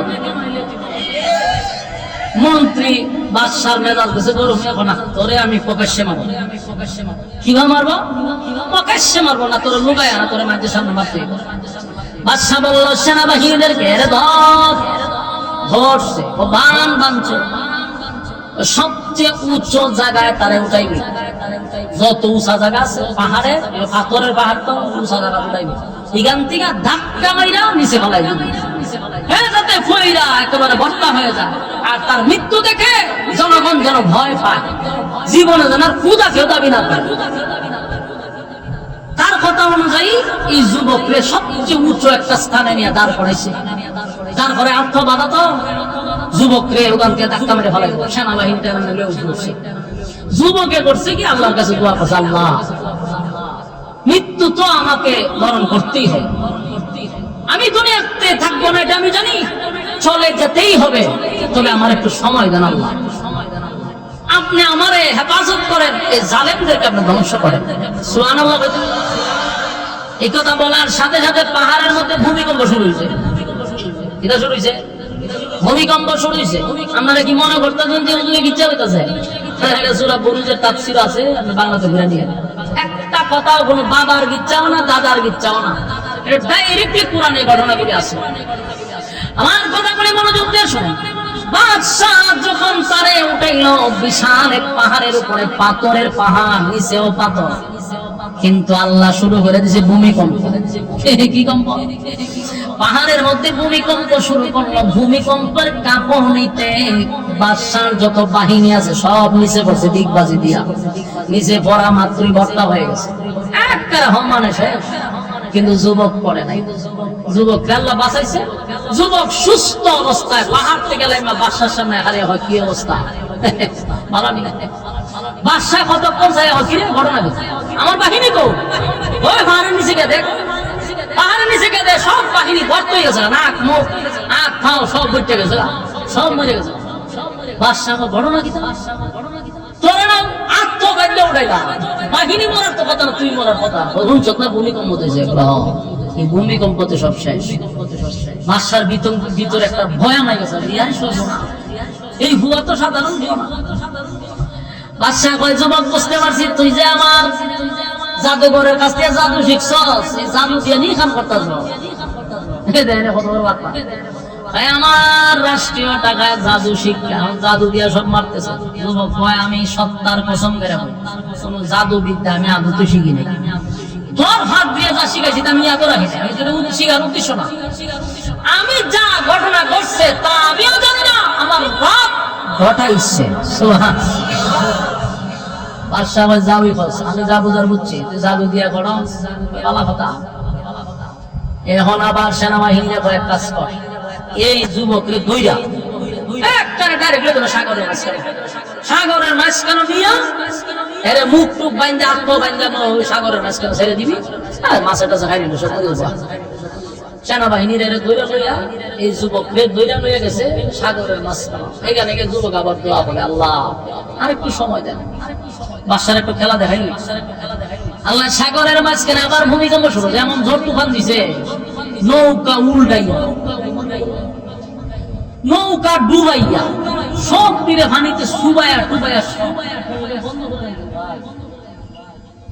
মন্ত্রী বাদশার মেজাজ গেছে গরম, এখন না তোরে আমি প্রকাশ্যে মারবো। কিভাবে মারবো? প্রকাশ্যে মারবো না, তোর লুকায় না, তোরে মাঝে সামনে মারতে। বাদশা বলল সেনাবাহিনীদেরকে ধরছে, ও বান বানছে, সবচেয়ে উচ্চ জায়গায় তারে উঠাইবে। যত উঁচা জায়গা আছে পাহাড়ে, পাথরের পাহাড় তো উঁচা জায়গা উঠাইবে, এখান থেকে ধাক্কা মাইরা নিচে ফেলাই দিবে, যাতে ফইরা একেবারে বর্তা হয়ে যায়। আর তার মৃত্যু দেখে জনগণ যেন ভয় পায়, জীবনে যেন আর ক্ষুধা কেউ দাবি না পায়। তার কথা অনুযায়ী এই যুবককে সবচেয়ে উচ্চ একটা স্থানে নিয়ে দাঁড় করাইছে। তারপরে আর্থ বাধা তো যুবককে ওখানকে ধাক্কা মেরে ফেলাই, সেনাবাহিনীটা উঠছে। যুবকে করছে কি আল্লাহর কাছে দোয়া করছে, আল্লাহ মৃত্যু তো আমাকে বরণ করতেই হবে, আমি দুনিয়াতে থাকবো না এটা আমি জানি, চলে যেতেই হবে, তবে আমার একটু সময় দেন আল্লাহ, আপনি আমারে হেফাজত করেন, এই জালেমদেরকে আপনি ধ্বংস করেন। সুবহানাল্লাহ। এই কথা বলার সাথে সাথে পাহাড়ের মধ্যে ভূমিকম্প শুরু হয়েছে। এটা শুরু হয়েছে, ভূমিকম্প শুরু হয়েছে। আপনারা কি মনে করতেছেন যে হুজুরে ইচ্ছা হইতাছে? সূরা বুরুজের তাফসীর আছে, আপনি বাংলাতে ঘুরে নিয়ে একটা কথাও কোনো বাবার গিচ্ছাও না, দাদার গিচ্ছাও না, এটা ডাইরেক্টলি কোরআনের ঘটনাগুলি আছে। আমার কথাগুলি মনোযোগ দিয়ে শুনুন। বাদশাহ যখন তারে উঠাইল বিশাল এক পাহাড়ের উপরে, পাথরের পাহাড়, নিচেও পাথর, কিন্তু আল্লাহ শুরু করে দিয়েছে ভূমিকম্প। কি কম্প? পাহাড়ের মধ্যে ভূমিকম্প শুরু করলো। ভূমিকম্পের কাঁপুনিতে বাদশার যত বাহিনী আছে সব নিচে পড়ছে, দিগবাজি দিয়া নিচে পড়া মাত্রই বর্তা হয়ে গেছে, একবারে হমানে শেষ। কিন্তু যুবক পড়ে নাই, যুবক আল্লাহ বাঁচাইছে। যুবক সুস্থ অবস্থায় পাহাড় থেকে বাদশার সামনে হারিয়ে হয়, কি অবস্থা মারানি। বাদশাহ কতক্ষণ যায় হকিরে ঘটনা গেছে, আমার বাহিনী তো ওই পাহাড়ের নিচে গিয়ে দেখ, পাহাড়ের নিচে গিয়ে দেখ, সব বাহিনী গর্ত হয়ে গেছে, নাক মুখ আখ খাও সব বইতে গেছে, সব মরে গেছে। বাদশাহ ঘটনা কি তোর নাম আত্মবাদ্য উঠাইলা, বাহিনী মরার তো কথা না, তুই মরার কথা। চোখ না ভূমিকম্প হয়েছে, এই ভূমিকম্পতে সব শেষ। বাদশার ভিতরে একটা ভয় নাই গেছে, এই ভুয়া তো সাধারণ ভুয়া না। বাদশাহ কয়, যুবক বুঝতে পারছি তুই যে আমার জাদুঘরের কাছ থেকে জাদু শিখছস, এই জাদু দিয়ে নিখান করতেছ। আমার রাষ্ট্রীয় টাকায় জাদু শিক্ষা, জাদু দিয়া সব মারতেছে। যুবক কয়, আমি সত্তার কসম করে কোন জাদু বিদ্যা আমি আদতে শিখি নাই, তোর হাত দিয়ে যা শিখাইছি আমি আদৌ রাখি না, আমি যেটা শিখার উদ্দেশ্য না। আমি যা ঘটনা ঘটছে তা আমিও জানি না, আমার বাপ ঘটাইছে। বাদশাহ যাবি খোঁজ, আমি যা বুঝার বুঝছি, তুই জাদু দিয়া করো পালা কথা। এখন আবার সেনাবাহিনী কয়েক কাজ কর, এই যুবককে দইরা একটারে ডাইরেক্ট সাগরের মাঝখানে, সাগরের মাঝখানে নিয়ে এরে মুখ টুক বাইন্দা আত্ম বাইন্দা ওই সাগরের মাঝখানে ছেড়ে দিবি, আর মাছের খাই নিল সব। সেনাবাহিনীর এরে দইরা লইয়া এই যুবককে দইরা লইয়া গেছে সাগরের মাঝখানে। এখানে গিয়ে যুবক আবার দোয়া বলে, আল্লাহ আর একটু সময় দেন, বাদশার একটু খেলা দেখাইল। আল্লাহ সাগরের মাঝখানে আবার ভূমিকম্প শুরু, যেমন ঝড় তুফান দিছে, নৌকা উল্টাইয়া, নৌকা ডুবাইয়া সব তীরে পানিতে সুবাইয়া টুবাইয়া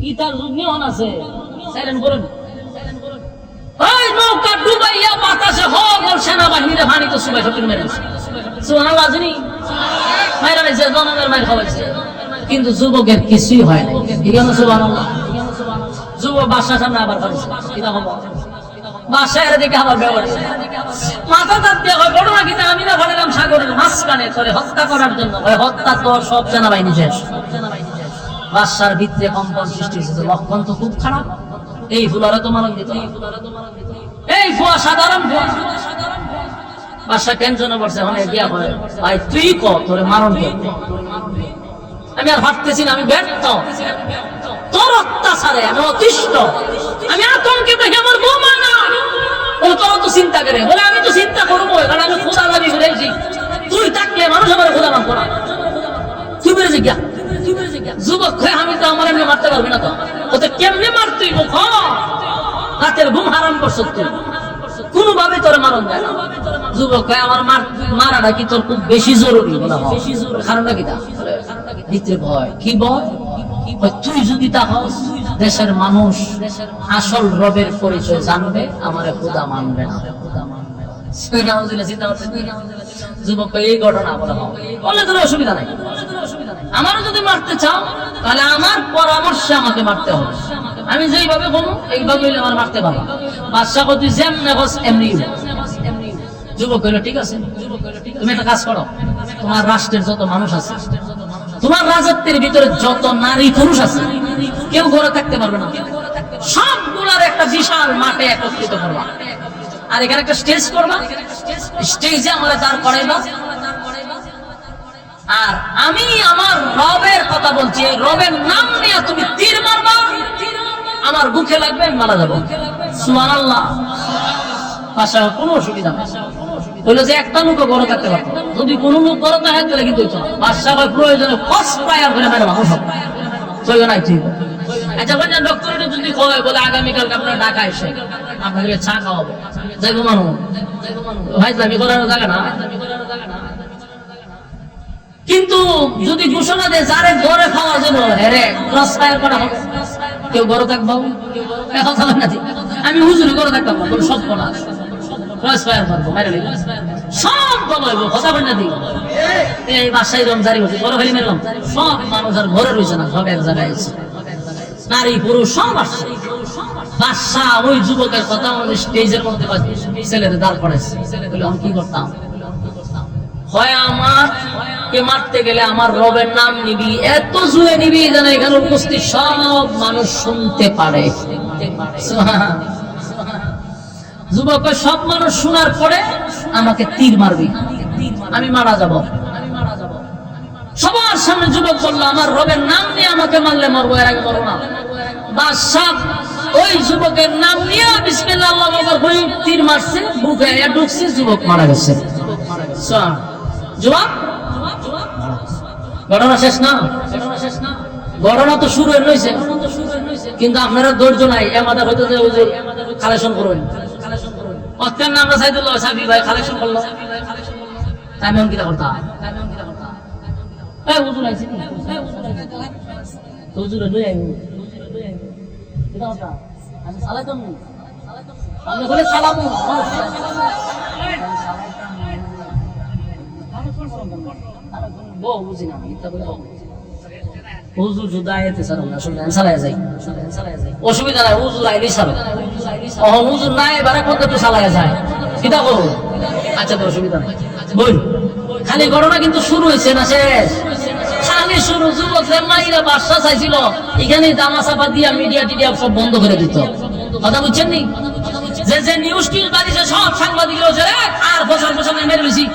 ইতার যুগ আছে সাইলেন্ট করেন। ওই নৌকা ডুবাইয়া বাতাসে হগল সেনাবাহিনীর পানিতে সুবাই সব মেরে দিছে। সুবহানাল্লাহ জানি মাইরা নিছে, জনগণের মাইর খাওয়াইছে, কিন্তু যুবকের কিছুই হয় না। ঠিক আছে সুবহানাল্লাহ। যুবক বাদশার সামনে আবার করেছে, এটা হবো বাদশাহের দিকে আবার ব্যবহার মাথা তার দিয়ে হয় ঘটনা কিনা আমি না বললাম সাগরের মাঝখানে করে হত্যা করার জন্য, হত্যা তো সব সেনাবাহিনী শেষ। বাদশার ভিতরে কম্পন সৃষ্টি হয়েছে, লক্ষণ তো খুব খারাপ। এই ফুলারা তো মানব দিত, এই ফুয়া সাধারণ ফুয়া। বাদশা টেনশনে পড়ছে, অনেক গিয়া করে, ভাই তুই ক তোরে মারণ করতে, আমি আর ভাবতেছি না, আমি ব্যর্থ, তোর অত্যাচারে আমি অতিষ্ঠ, আমি আতঙ্কে দেখে আমার বৌমা না ও তোর তো চিন্তা করে বলে, আমি তো চিন্তা করবো, কারণ আমি খোদা দাবি করেছি, তুই থাকলে মানুষ আমার খোদা মানবো না। তুই বেড়েছে গিয়া যুবক হয়ে আমি তো আমার এমনি মারতে পারবি না, তো ওতে কেমনে মারতুই মুখ রাতের ঘুম হারাম করছ তুই। কোনোভাবে তোর মারণ যায় না। যুবক কয় আমার মারাটা কি তোর খুব বেশি জরুরি? কারণটা কি? ভিতরে ভয়। কি ভয়? তুই যদি তা হস, দেশের মানুষ আসল রবের পরিচয় জানবে, আমারে খোদা মানবে না। যুবক এই ঘটনা বলে তোর অসুবিধা নাই, আমারও যদি মারতে চাও তাহলে আমার পরামর্শে আমাকে মারতে হবে। আমি যেইভাবে বলবো এইভাবে আমার মারতে পারবো। বাদশা কই তুই যেমনে বস এমনি। যুবক কইল ঠিক আছে, তুমি একটা কাজ করো, তোমার রাষ্ট্রের যত মানুষ আছে, তোমার রাজত্বের ভিতরে যত নারী পুরুষ আছে, কেউ ঘরে থাকতে পারবে না, সবগুলার একটা বিশাল মাঠে একত্রিত করবা, আর এখানে একটা স্টেজ করবা, স্টেজে আমরা দাঁড় করাইবা, আর আমি আমার রবের কথা বলছি, এই রবের নাম নিয়ে তুমি তীর মারবা, আমার বুকে লাগবে, আমি মারা যাবো। সুবহানাল্লাহ। পাশা কোনো অসুবিধা নেই। বললো যে একটা লোক বড় থাকতে পারতো, যদি কোনো লোক বড় থাকে তাহলে কিন্তু বাদশা প্রয়োজনে ফার্স্ট প্রায়ার করে মেরে মানুষ হবে। নাই ঠিক। আচ্ছা বলছেন ডক্টর যদি কয় বলে আগামীকালকে আপনার ঢাকা এসে আপনাকে চা খাওয়াবো, যাইবো মানুষ ভাই আমি করার জায়গা না। কিন্তু যদি ঘোষণা দেয় যারে ঘরে খাওয়া যাবো, হ্যাঁ ক্রস ফায়ার করা হবে, কেউ ঘরে থাকবো, আমি হুজুরি করে থাকতাম না, সব কোনা ক্রস ফায়ার করবো, সব বলবো কথা বল না দিই। এই বাসায় রং জারি হচ্ছে, ঘরে ফেলে মেরলাম, সব মানুষ আর ঘরে রয়েছে না, সব এক জায়গায় আছে, নারী পুরুষ সব আসছে। বাদশা ওই যুবকের কথা আমাদের স্টেজের মধ্যে ছেলেদের দাঁড় করেছে। আমি কি করতাম? হয় আমার কে মারতে গেলে আমার রবের নাম নিবি, এত জুড়ে নিবি যেন এখানে উপস্থিত সব মানুষ শুনতে পারে। যুবক সব মানুষ শোনার পরে আমাকে তীর মারবি, আমি মারা যাব। সবার সামনে যুবক বললো আমার রবের নাম নিয়ে আমাকে মারলে মরবো, এর আগে মরবো না। বাদশা ওই যুবকের নাম নিয়ে বিসমিল্লাহ আল্লাহু আকবার বলে তীর মারছে, বুকে ঢুকছে, যুবক মারা গেছে। জবাব ঘটনা শেষ না, ঘটনা তো শুরু হয়েছে, কিন্তু আপনারা ধৈর্য নাই। আমাদের হয়তো যে হুজুর কালেকশন করবেন, অত্যন্ত আমরা সাইদুল্লাহ সাবি ভাই কালেকশন করলো, আমি এমন কিনা করতাম। হুজুর আইছি হুজুর লই আইব, আমি সালাইতাম না, আমি বলে সালামু অসুবিধা নাই, হুজুর আইলি সাল হুজুর নাই বারে কত একটু চালাইয়া যায়, কিতা করবো? আচ্ছা অসুবিধা নাই, বল। খালি ঘটনা কিন্তু শুরু হয়েছে না শেষ, খালি শুরু। যুবক মাইরা বাদশা চাইছিল এখানে দামা চাপা দিয়া মিডিয়া টিডিয়া সব বন্ধ করে দিত, কথা বুঝছেন নি? যে নিউজ টিউজ বাড়িছে সব সাংবাদিক আর বছর বছর মেরে লইছি,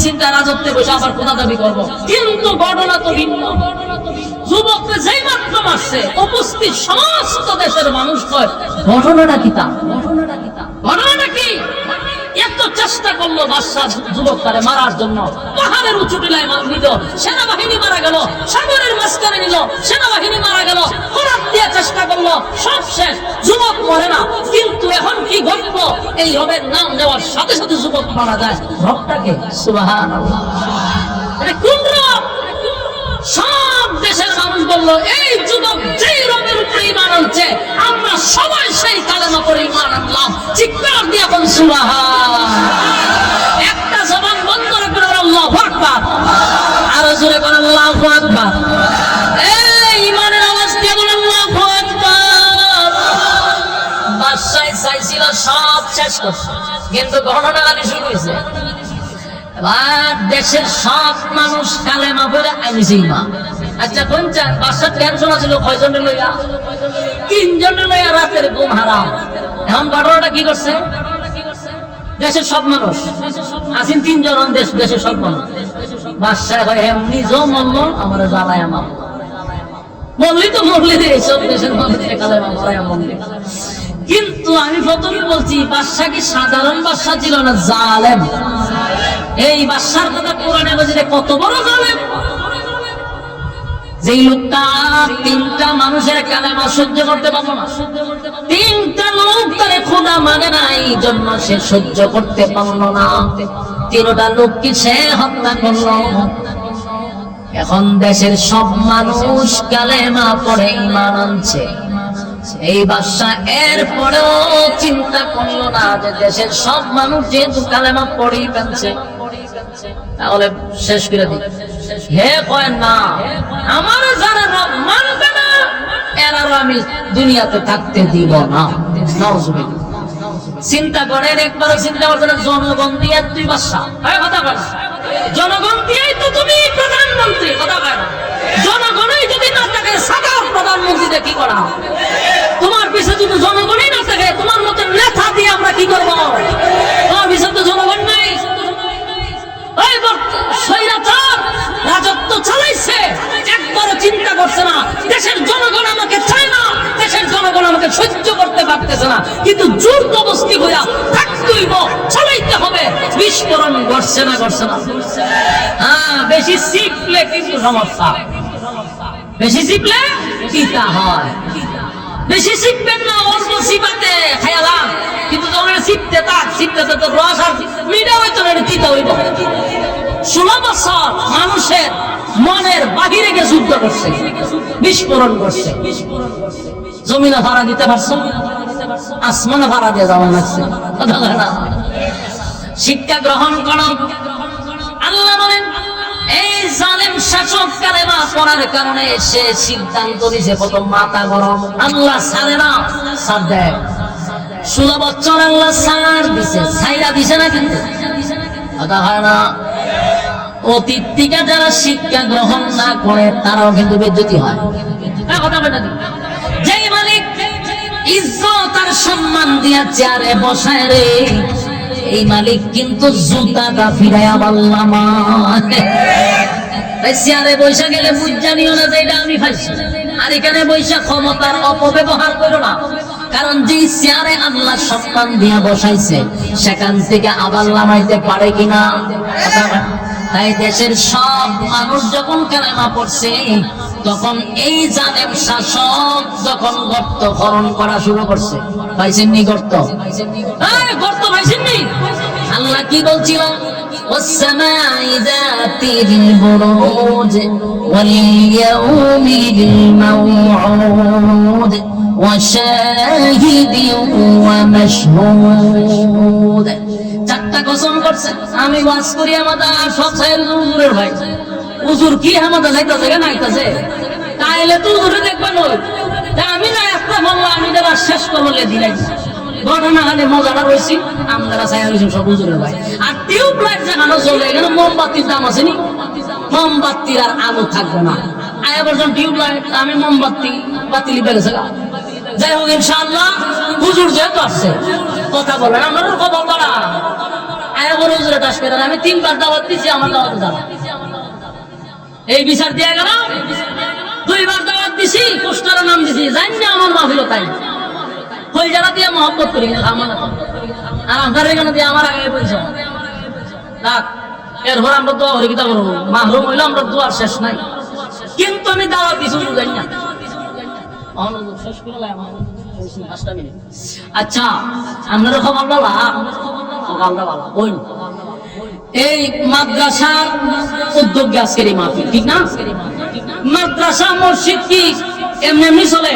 চিন্তা রাজত্বে বসে আবার কোথা দাবি করবো। কিন্তু ঘটনা তো ভিন্ন। যুবককে যেই মাত্র মারছে উপস্থিত সমস্ত দেশের মানুষ কয় ঘটনাটা কি? তা ঘটনাটা কি? এত চেষ্টা করলো বাদশা যুবক তারে মারার জন্য, পাহাড়ের উঁচু টিলায় নিল, সেনাবাহিনী মারা গেল, সাগরের মাঝখানে নিল, সেনাবাহিনী মারা গেল, খরাত দিয়ে চেষ্টা করলো, সব শেষ, যুবক মরে না। কিন্তু এখন কি ঘটলো? এই রবের নাম নেওয়ার সাথে সাথে যুবক মারা যায়। রবটাকে সুবহানাল্লাহ, এটা কোন রব? সব দেশের মানুষ বললো এই যুবক যেই রবের উপরে ঈমান আনছে, আমরা সবাই সেই কালেমা পড়ে ঈমান আনলাম। চিৎকার দিয়ে বল সুবহানাল্লাহ। একটা জবান বন্ধ করে আল্লাহু আকবার, আরো জোরে বল আল্লাহু আকবার। এই ঈমানের আওয়াজ দিয়ে বল আল্লাহু আকবার। বাদশা চাইছিল সব শেষ করতে, কিন্তু ঘটনা খালি শুরু হয়েছে। এবার দেশের সব মানুষ কালেমা পড়ে আইছে ঈমান। আচ্ছা কোনটা বাদশার টেনশন আছিল কয়জনের লইয়া? 3 জনের লইয়া রাতের ঘুম হারাম। এখন ঘটনাটা কি করছে? দেশের সব মানুষ আছেন 3 জন, দেশের সব মানুষ। বাদশা কয় এমনি জো মরল আমার জ্বালায় আমার মরলি তো মরলি রে, সব দেশের মানুষকে কালেমা পড়ায় মরলি। কিন্তু আমি প্রথমে বলছি বাদশা কি সাধারণ বাদশা ছিল না, জালেম। এই বাদশার কথা কোরআনে বলছে কত বড় জালেম। যেই লোকটা তিনটা মানুষের কালেমা সহ্য করতে পারলো না, তিনটা লোক তারে খোদা মানে না, এই জন্য সে সহ্য করতে পারলো না, তিনটা লোককে সে হত্যা করলো। এখন দেশের সব মানুষ কালেমা পড়ে ঈমান আনছে, এই বাদশা এর পরেও চিন্তা করলো না যে দেশের সব মানুষ যেহেতু কালেমা পড়েই ফেলছে তাহলে শেষ করে দিই। হে কয় না, আমার যারা রব মানবে না এরাও আমি দুনিয়াতে থাকতে দিব না। নাউজুবিল্লাহ। চিন্তা করেন, একবার চিন্তা করছেন জনগণ দিয়ে তুই বাদশা, কথা বল, জনগণ দিয়েই তো তুমি প্রধানমন্ত্রী, কথা বল, জনগণই যদি না থাকে সাদা প্রধানমন্ত্রীতে কি করা? তোমার পিছনে যদি জনগণই না থাকে তোমার মতো নেতা দিয়ে আমরা কি করবো? তোমার পিছনে তো জনগণ নাই। রাজত্ব চালাইছে, একবারও চিন্তা করছে না দেশের জনগণ আমাকে চায় না, দেশের জনগণ আমাকে সহ্য করতে পারতেছে না, কিন্তু জোর জবরদস্তি হইয়া থাকতেই চালাইতে হবে। বিস্ফোরণ করছে না, করছে না? হ্যাঁ, বেশি শিখলে কিন্তু সমস্যা, বেশি শিখলে কিতা হয়। বেশি শিখবেন না, অল্প শিখাতে খেয়ালাম, কিন্তু যখন শিখতে থাক শিখতে তো রস আর মিডা হইতো না, তিতা হইব। 16 বছর মানুষের মনের বাহিরে গিয়ে যুদ্ধ করছে, বিস্ফোরণ করছে। জমিনে ভাড়া দিতে পারছো, আসমানে ভাড়া দিয়ে যাওয়া লাগছে। শিক্ষা গ্রহণ করো। আল্লাহ বলেন এই জালেম শাসক কালেমা পড়ার কারণে সে সিদ্ধান্ত নিছে প্রথম মাথা গরম, আল্লাহ ছাড়ে না, ছাড় দেয়। 16 বছর আল্লাহ ছাড় দিছে, ছাইরা দিছে না, কিন্তু কথা হয় না। অতীত থেকে যারা শিক্ষা গ্রহণ না করে তারাও কিন্তু বেজ্জতি হয়। যেই মালিক ইজ্জত আর সম্মান দিয়া চেয়ারে বসায় রে, এই মালিক কিন্তু জুতাটা ফিরাইয়া বললাম, চেয়ারে বৈশা গেলে বুঝজানিও না যে এটা আমি খাইছি, আর এখানে বৈশা ক্ষমতার অপব্যবহার করো না। কারণ যে চেয়ারে আল্লাহ সম্মান দিয়া বসাইছে সেখান থেকে আবার লামাইতে পারে কিনা? তাই দেশের সব মানুষ যখন কালেমা পড়ছে তখন এই জালেম শাসক যখন গর্ত খনন করা শুরু করছে, পাইছেননি গর্ত? গর্ত পাইছেননি? আল্লাহ কি বলছিল? والسماء ذات البروج واليوم الموعود وشاهد ومشهود। চারটা কসম করছে। আমি ওয়াজ করি আমাদের সব সাইয়ের হুজুরের ভাই, হুজুর কি আমাদের যাইতাছে না আইতাছে, তাইলে তো হুজুরে দেখবেন ওই আমি না একটা বললাম আমি দেবার শেষ করলে দিলাই ঘটনা হলে মজাটা রয়েছি আমরা চাই সব হুজুরের ভাই। আর টিউবলাইট দেখানো চলে, এখানে মোমবাতির দাম আছে নি, মোমবাতির আর আলো থাকবে না। আয়া বলছেন টিউবলাইট, আমি মোমবাতি বাতি লিপে গেছে। যাই হোক ইনশাআল্লাহ হুজুর যেহেতু আসছে কথা বলেন, আমার কথা বলা আয়া বড় হুজুরে টাস করে আমি 3 বার দাওয়াত দিছি, আমার দাওয়াতে যাবা এই বিচার দিয়ে গেল। 2 বার দাওয়াত দিছি, পোস্টারের নাম দিছি, জানি না আমার মাহফিল তাই হই যারা দিয়ে মহব্বত করি আমার আর আপনার এখানে দিয়ে আমার আগে পরিচয় দেখ। এরপর আমরা দোয়া করি কিতা করবো, মাহরুম হইলে আমরা দোয়ার শেষ নাই, কিন্তু আমি দাওয়াত দিছি জানি না। আচ্ছা আপনারা খবর বলা ওই এই মাদ্রাসার উদ্যোগে আজকের এই মাহফিল, ঠিক না? মাদ্রাসা মসজিদ কি এমনি এমনি চলে?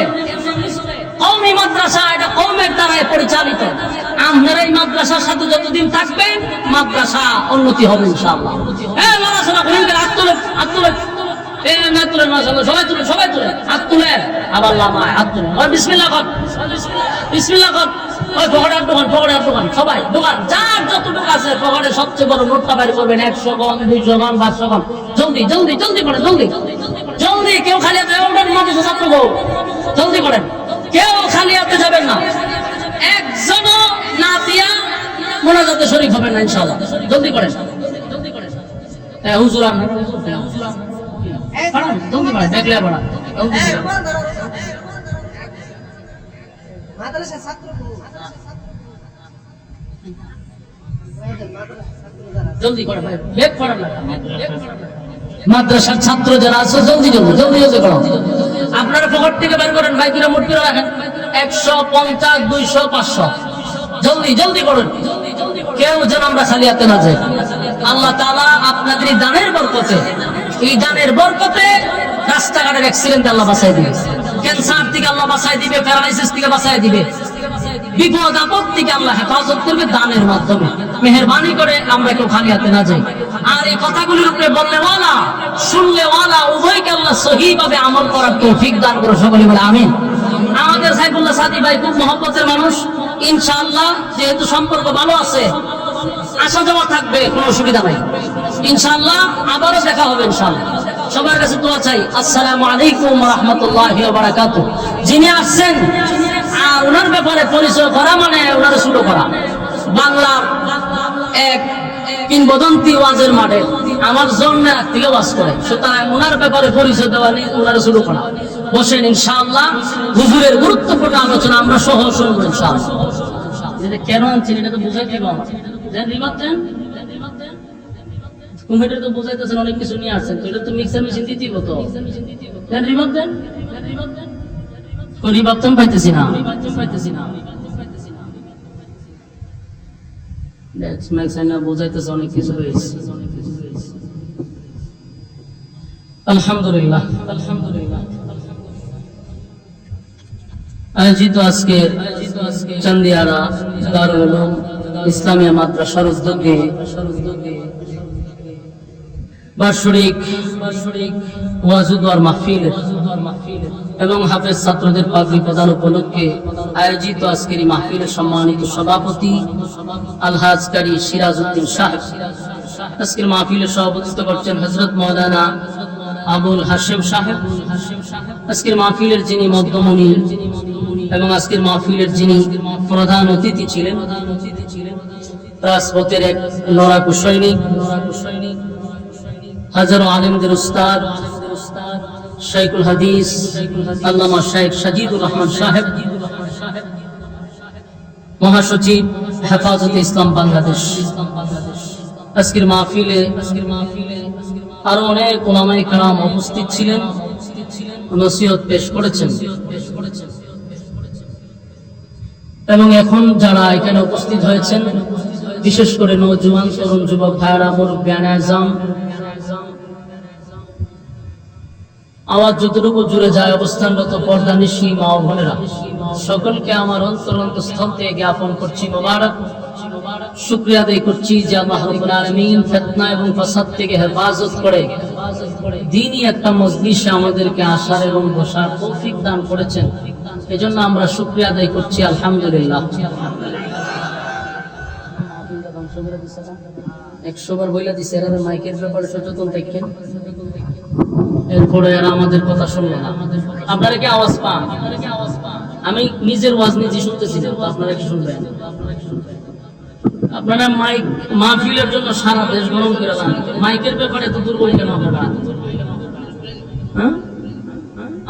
কওমি মাদ্রাসা, এটা কওমের দ্বারাই পরিচালিত। আপনারা এই মাদ্রাসার সাথে যতদিন থাকবেন মাদ্রাসা উন্নতি হবে ইনশাআল্লাহ। হ্যাঁ, মাদ্রাসা করেন, হাত তুলে, হাত তুলে, না তুলে মাশাআল্লাহ, সবাই তুলে, সবাই তুলে, হাত তুলে, আবার লামায় হাত তুলে, ওই বিসমিল্লাহ কর, বিসমিল্লাহ কর, ওই পকেটের দোকান, পকেটের দোকান, সবাই দোকান, যার যতটুকু আছে পকেটে সবচেয়ে বড় নোটটা বাইর করবেন, 100 কম, 200 কম, 500 কম, জলদি জলদি জলদি করেন, জলদি জলদি। কেউ খালি হাতে যাবেন না, ছাত্র গো জলদি করেন, কেউ খালি হাতে যাবেন না, একজনও না দিয়া মোনাজাতে শরীক হবেন না ইনশাআল্লাহ। জলদি করেন, হুজুর আমরা জলদি করেন, দেখলে বড় মাদ্রাসা ছাত্র জলদি করে ভাই, বেগ করেন না। মাদ্রাসার ছাত্র যারা আছে জলদি জলদি জলদি জলদি করো। আপনারা পকেট থেকে বের করেন, ভাইকিরা মোট করে রাখেন 150, 200, 500, জলদি জলদি করেন, কেউ যেন আমরা খালি হাতে না যাই। আল্লাহ তাআলা আপনাদের এই দানের বরকতে, এই দানের বরকতে রাস্তাঘাটের অ্যাক্সিডেন্ট আল্লাহ বাঁচাই দিবে, ক্যান্সার থেকে আল্লাহ বাঁচাই দিবে, প্যারালাইসিস থেকে বাঁচাই দিবে, বিপদ আপদ থেকে আল্লাহ হেফাজত করবে দানের মাধ্যমে। মেহেরবানি করে আমরা কেউ খালি হাতে না যাই। আর এই কথাগুলির উপরে বললে ওয়ালা শুনলে ওয়ালা উভয়কে আল্লাহ সহিভাবে আমল করার তৌফিক দান করে, সকলে বলে আমিন। আমাদের সাইফুল্লাহ সাদি ভাই খুব মহব্বতের মানুষ, ইনশাআল্লাহ যেহেতু সম্পর্ক ভালো আছে, আসা যাওয়া থাকবে, কোনো অসুবিধা নাই। ইনশাআল্লাহ আবারও দেখা হবে ইনশাআল্লাহ। সবার কাছে দোয়া চাই। আসসালামু আলাইকুম ওয়া রাহমাতুল্লাহি ওয়া বারাকাতুহু। যিনি আসছেন আর ওনার ব্যাপারে পরিচয় করা মানে ওনার শুরু করা, বাংলার এক কিংবদন্তি ওয়াজের মাঠে আমার জন্য থেকে ওয়াজ করে, সুতরাং ওনার ব্যাপারে পরিচয় দেওয়া নেই, ওনার শুরু করা। বসেন ইনশাআল্লাহ, হুজুরের গুরুত্বপূর্ণ আলোচনা আমরা সহ শুনবো ইনশাআল্লাহ। কেন আনছেন এটা তো বুঝাই দিব আমার, কমিটির তো বুঝাইতেছেন অনেক কিছু নিয়ে আসছেন, তো এটা তো মিক্সার মেশিন দিতেই হতো। রিভাব দেন, রিভাব তো পাইতেছি না, বুঝাইতেছে অনেক কিছু রয়েছে। আলহামদুলিল্লাহ, আলহামদুলিল্লাহ। আয়োজিত আজকে চান্দিয়ারা দারুল উলুম ইসলামিয়া মাদ্রাসার উদ্যোগে বার্ষিক ওয়াজুদার মাহফিল এবং হাফেজ ছাত্রদের পাগড়ি প্রদান উপলক্ষে আয়োজিত আজকের এই মাহফিলের সম্মানিত সভাপতি আলহাজ কারি সিরাজউদ্দিন সাহেব। আজকের মাহফিলে সভাপতিত্ব করছেন হযরত মাওলানা আবুল হাশেম সাহেব। আজকের মাহফিলের যিনি মধ্যমণি এবং আজকের মাহফিলের যিনি প্রধান অতিথি ছিলেন, রাজপথের এক লড়াকু সৈনিক, হাজারো আলেমদের উস্তাদ শাইখুল হাদিস আল্লামা শাইখ সাজিদুর রহমান সাহেব, মহাসচিব হেফাজতে ইসলাম বাংলাদেশ। আজকের মাহফিলে আরো অনেক উলামায়ে কেরাম উপস্থিত ছিলেন, নসিহত পেশ করেছেন। এবং এখন যারা এখানে উপস্থিত হয়েছেন, বিশেষ করে নওজোয়ান তরুণ যুবক ভাইরা, মুরব্বিয়ানে আযম, আওয়াজ যতটুকু জুড়ে যায় অবস্থানরত পর্দানিশী মা ও বোনেরা, সকলকে আমার অন্তরস্থল থেকে জ্ঞাপন করছি মোবারক, শুকরিয়া আদায় করছি যে আল্লাহ রাব্বুল আলামিন ফিতনা এবং ফাসাদ থেকে হেফাজত করে দ্বীনি একটা মজলিসে আমাদেরকে আসার এবং বসার তৌফিক দান করেছেন। এজন্য আমরা শুকরিয়া আদায় করছি আলহামদুলিল্লাহ। 100 বার বইলা দিছে, এরা মাইকের ব্যাপারে সচেতন থাকেন, এরপরে এরা আমাদের কথা শুনলো না। আপনারা কি আওয়াজ পান? আমি নিজের ওয়াজ নিজে শুনতেছি না, তো আপনারা কি শুনবেন? আপনারা মাইক মাহফিলের জন্য সারা দেশ গরম করে দেন, মাইকের ব্যাপারে তো দুর্বল কেন আপনারা?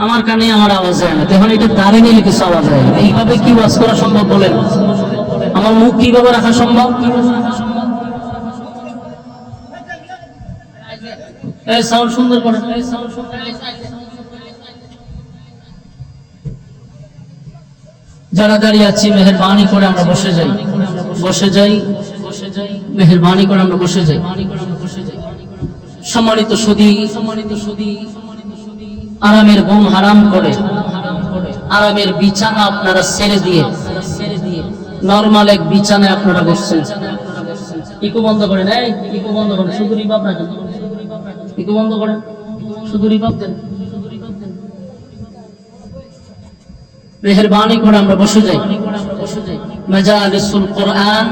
আমার কানে আমার আওয়াজ হয় না, তখন এটা দাঁড়ে নিলে কিছু আওয়াজ হয়। এইভাবে কি ওয়াজ করা সম্ভব বলেন? আমার মুখ কিভাবে রাখা সম্ভব? এই সাউন্ড সুন্দর করে, এই সাউন্ড সুন্দর। যারা দাঁড়িয়ে আছি মেহেরবানি করে আমরা বসে যাই, বসে যাই, মেহেরবানি করে আমরা বসে যাই। সম্মানিত সুদী, আরামের ঘুম হারাম করে আরামের বিছানা আপনারা ছেড়ে দিয়ে নরমাল এক বিছানায় আপনারা বসছেন। ইকো বন্ধ করেন, এই ইকো বন্ধ করেন, শুধু রিভাব রাখেন, ইকো বন্ধ করেন, শুধু রিভাব দেন। মেহেরবানি করে আমরা বসে যাই। মাজালিসুল কোরআন,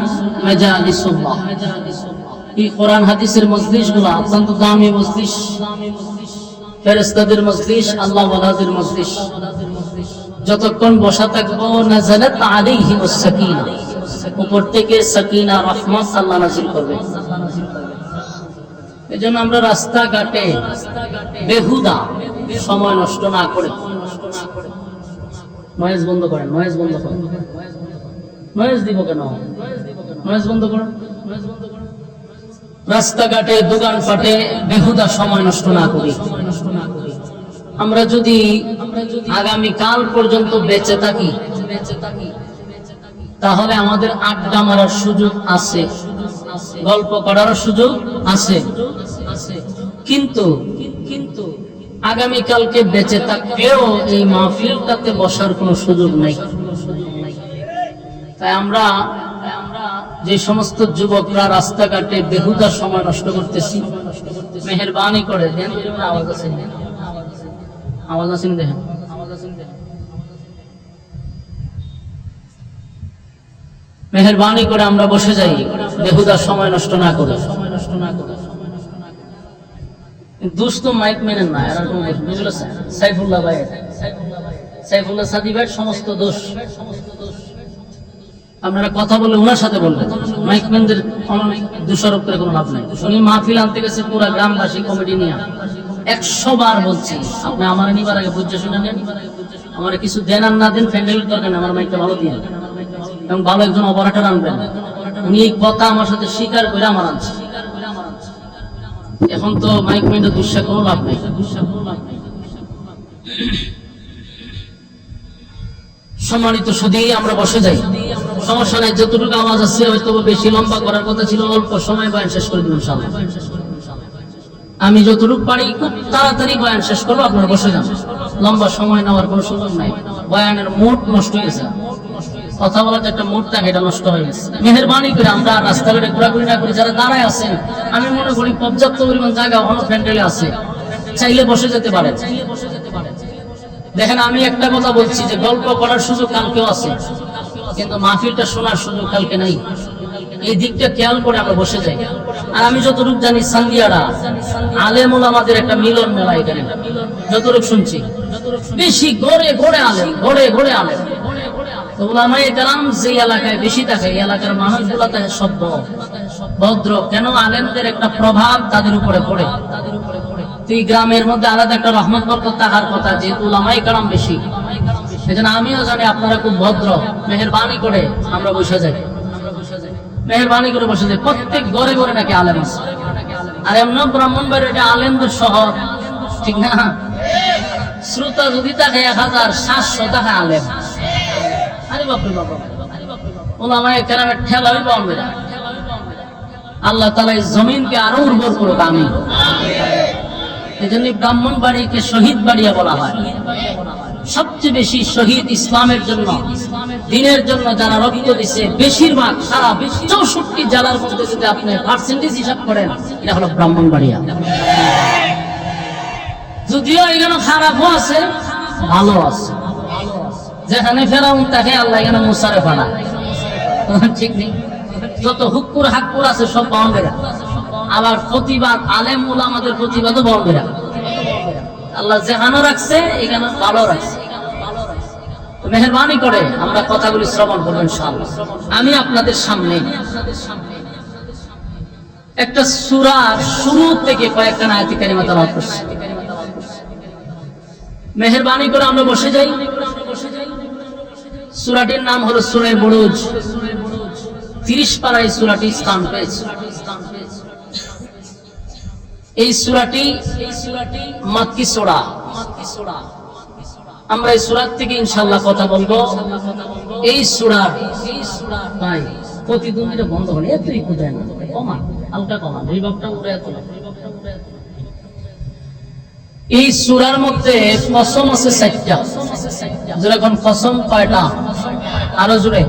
মাজালিসুল্লাহ। এই কোরআন হাদিসের মজলিসগুলো অত্যন্ত দামি মজলিস, ফেরেশতাদের মজলিস, আল্লাহ ওয়ালাদের মজলিস। যতক্ষণ বসা থাকবো নাযালাত আলাইহিমুস সাকিনা, উপর থেকে সাকিনা রহমত আল্লাহ নাযিল করবে। এজন্য আমরা রাস্তাঘাটে বেহুদা সময় নষ্ট না করে, নয়েজ বন্ধ করেন, নয়েজ বন্ধ করেন, নয়েজ দিব কেন? নয়েজ বন্ধ করেন, রাস্তাঘাটে দোকানপাটে বেহুদা সময় নষ্ট না করি। আমরা যদি আগামী কাল পর্যন্ত বেঁচে থাকি তাহলে আমাদের আড্ডা মারার সুযোগ আছে, গল্প করার সুযোগ আছে, কিন্তু আগামীকালকে বেঁচে থাকলেও এই মাহফিলটাতে বসার কোনো সুযোগ নেই। তাই আমরা যে সমস্ত যুবকরা রাস্তাঘাটে বেহুদা সময় নষ্ট করতেছি, মেহেরবানি করে দেন, আওয়াজ আছেন দেখেন, মেহেরবানি করে আমরা বসে যাই, বেহুদা সময় নষ্ট না করে। দুষ্ট মাইক মেনেন না, এরকম বুঝলো সাইফুল্লাহ ভাই, সাইফুল্লাহ সাদি ভাইয়ের সমস্ত দোষ। আপনারা কথা বলে ওনার সাথে বলবেন, মাইক ম্যানদের দোষারোপ করে কোনো লাভ নাই। উনি মাহফিল আনতে গেছে পুরা গ্রামবাসী কমিটি নিয়ে। 100 বার বলছি, আপনি আমার নিবার আগে বুঝে শুনে নেন, আমার কিছু দেন আর না দেন ফ্যান্ডেলের দরকার নেই, আমার মাইকটা ভালো দিয়ে এবং ভালো একজন অপারেটর আনবেন। উনি এই কথা আমার সাথে স্বীকার করে আমার আনছে। এখন তো মাইক ম্যানদের দুঃসা কোনো লাভ নেই। সম্মানিত শুধুই আমরা বসে যাই, সমস্যা নাই, যতটুকু আওয়াজ আছে হয়তো বেশি লম্বা করার কথা ছিল, অল্প সময় বয়ান শেষ করে দিব ইনশাআল্লাহ। আমি যতটুকু পারি খুব তাড়াতাড়ি বয়ান শেষ করবো, আপনারা বসে যান, লম্বা সময় নেওয়ার কোনো সুযোগ নাই। বয়ানের মুড নষ্ট হয়ে গেছে, কথা বলার যে একটা মুড থাকে এটা নষ্ট হয়ে গেছে। মেহেরবানি করে আমরা রাস্তাঘাটে ঘোরাঘুরি না করি, যারা দাঁড়ায় আছেন আমি মনে করি পর্যাপ্ত পরিমাণ জায়গা অন্য প্যান্ডেলে আছে, চাইলে বসে যেতে পারে। দেখেন আমি একটা কথা বলছি যে গল্প করার সুযোগ কালকেও আছে, কিন্তু মাহফিলটা শোনার সুযোগ কালকে নাই। এই দিকটা খেয়াল করে আমরা বসে যাই। আর আমি যতটুকু জানি সান্দিয়ারা আলেম ওলামাদের একটা মিলন মেলা, এখানে যতটুকু শুনছি বেশি গড়ে গড়ে আলেম, গড়ে গড়ে আলেম। তো ওলামায়ে কেরাম যে এলাকায় বেশি থাকে এই এলাকার মানুষগুলো থাকে সভ্য ভদ্র। কেন? আলেমদের একটা প্রভাব তাদের উপরে পড়ে। এই গ্রামের মধ্যে আলাদা একটা রহমত বরকত থাকার কথা, যেহেতু ওলামায়ে কেরাম বেশি। সেজন্য আমিও জানি আপনারা খুব ভদ্র, মেহেরবানি করে আমরা বসে যাই, মেহেরবানি করে বসে যাই। প্রত্যেক ঘরে ঘরে নাকি আলেম আছে, আর এমন ব্রাহ্মণবাড়ি এটা আলেমদের শহর, ঠিক না? শ্রোতা যদি থাকে 1000-700 টাকা আলেম। আরে বাপরে বাবা, ওলামায়ে কেরামের ঠেলা হইব আমরা। আল্লাহ তাআলা এই জমিনকে আরো উর্বর করুক, আমিন। এজন্য ব্রাহ্মণবাড়িকে শহীদ বাড়িয়া বলা হয়। সবচেয়ে বেশি শহীদ ইসলামের জন্য, দ্বীনের জন্য যারা রক্ত দিছে বেশিরভাগ সারা 64 জেলার মধ্যে যদি আপনি পার্সেন্টেজ হিসাব করেন এটা হলো ব্রাহ্মণবাড়িয়া। যদিও এখানে খারাপও আছে ভালো আছে, যেখানে ফেরাউন তাকে আল্লাহ এখানে মুসারে ফাড়ায়, ঠিক নেই? যত হুক্কুর হাক্কুর আছে সব বাউন্ডেরা, আবার প্রতিবাদ আলেম ওলামাদের প্রতিবাদও বাউন্ডেরা। আল্লাহ যেখানে রাখছে এখানে ভালো রাখছে। মেহেরবানি করে আমরা কথাগুলি শ্রবণ করবো ইনশাআল্লাহ। আমি আপনাদের সামনে একটা সূরার শুরু থেকে কয়েকটা আয়াত কারিমা তেলাওয়াত করছি। মেহেরবানি করে আমরা বসে যাই। সূরাটির নাম হলো সূরা বুরুজ। 30 পারায় সূরাটি স্থান পেয়েছে। এই সূরাটি মাক্কি সূরা। আমরা এই সূরা থেকে ইনশাআল্লাহ কথা বলবো। এই সূরা ভাই প্রতিদ্বন্দ্বিতা বন্ধ হলে এতই কোথায় না কমান, হালকা কমান, রিভাবটা উড়ে এত। এই সূরার মধ্যে কসম আছে 4টা। যেরকম কসম কয়টা? আরো জোরে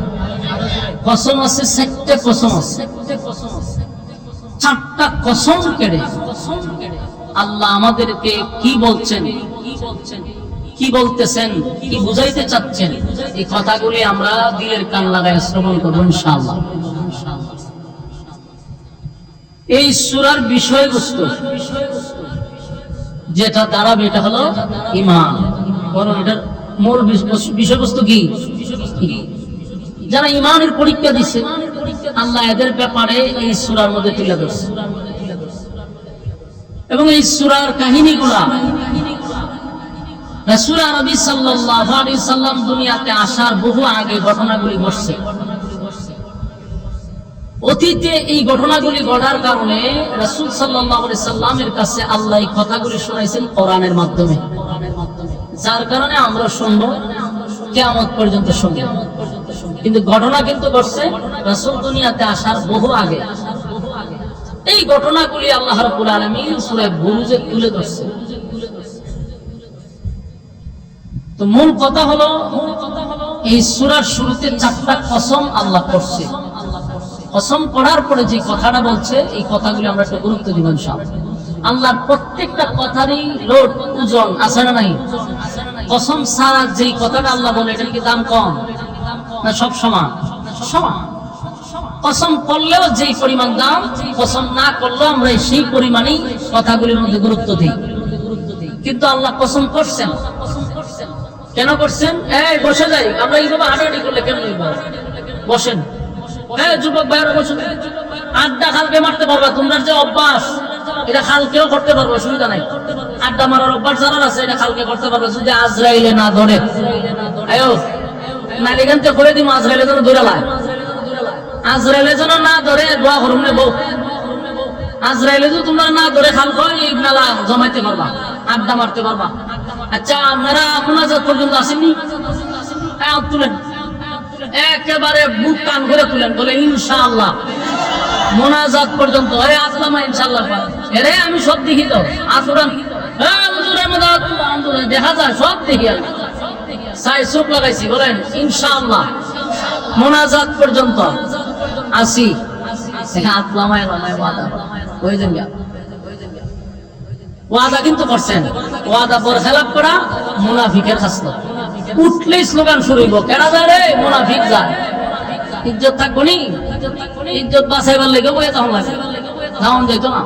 কসম আছে 4টা। কসম আছে 4টা কসম কেড়ে আল্লাহ আমাদেরকে কি বলছেন, কি বলতেছেন, কি বুঝাইতে চাচ্ছেন, এই কথাগুলি আমরা দিলের কান লাগায় শ্রবণ করব ইনশাআল্লাহ। এই সূরার বিষয়বস্তু যেটা দাঁড়াবে এটা হলো ঈমান। বরং এটার মূল বিষয়বস্তু কি? যারা ঈমানের পরীক্ষা দিচ্ছে আল্লাহ এদের ব্যাপারে এই সূরার মধ্যে তুলে ধরছে। এবং এই সূরার কাহিনীগুলা রাসূল আরবি সাল্লাল্লাহু আলাইহি সাল্লাম দুনিয়াতে আসার বহু আগে ঘটনাগুলি ঘটছে। অতীতে এই ঘটনাগুলি ঘটার কারণে রাসূল সাল্লাল্লাহু আলাইহি সাল্লামের কাছে আল্লাহ এই কথাগুলি শোনাইছেন কোরআনের মাধ্যমে, যার কারণে আমরা শুনবো, কিয়ামত পর্যন্ত শুনবো। কিন্তু ঘটনা কিন্তু ঘটছে রাসূল দুনিয়াতে আসার বহু আগে। এই ঘটনাগুলি আল্লাহ রাব্বুল আলামিন সূরা বুরুজে তুলে ধরছে। তো মূল কথা হলো, এই সূরার শুরুতে 4টা কসম আল্লাহ করছে। কসম করার পরে যে কথাটা বলছে, এই কথাগুলি আমরা একটু গুরুত্ব দিব ইনশাআল্লাহ। আল্লাহর প্রত্যেকটা কথারই লোড ওজন আছে না নাই? কসম ছাড়া যে কথাটা আল্লাহ বলে, এটার কি দাম কম না সব সমান? সমান। কসম করলেও যেই পরিমাণ দাম, কসম না করলেও আমরা সেই পরিমাণেই কথাগুলির মধ্যে গুরুত্ব দিই। কিন্তু আল্লাহ কসম করছেন, কেন করছেন? এই বসে যাই, আমরা এইভাবে হাঁটাহাঁটি করলে কেন বসেন? যুবক ভাইয়েরা বসুন, আড্ডা খালকে মারতে পারবা, তোমরা যে অভ্যাস এটা খালকেও করতে পারবো, অসুবিধা নাই। আড্ডা মারার অভ্যাস যারা আছে এটা খালকে করতে পারবো, যদি আজরাইলে না ধরে। নালিগান থেকে করে দিম, আজরাইলে যেন ধরে লাই, আজরাইলে যেন না ধরে দোয়া করুন নেবো। আজরাইলে যদি তোমরা না ধরে খালকে এই মেলা জমাইতে পারবা, আড্ডা মারতে পারবা। আচ্ছা, আপনারা মুনাজাত পর্যন্ত আসেননি? তুলেন, একেবারে বুক কান করে তুলেন, বলে ইনশাআল্লাহ মুনাজাত পর্যন্ত। আসলাম ইনশাআল্লাহ। এরে আমি সব দেখি তো, আসুরান দেখা যায়, সব দেখি আমি, সাই চোখ লাগাইছি। বলেন ইনশাআল্লাহ মুনাজাত পর্যন্ত আসি। ওয়াদা কিন্তু করছেন, ওয়াদা পর খেলাপ করা মুনাফিকের খাসলত। উঠলেই স্লোগান শুরু হইব, কেনা যায় রে মুনাফিক যায়। ইজ্জত থাকবো নি? ইজ্জত বাঁচাইবার লেগে বইয়ে তখন লাগে, যাওন যাইতো না।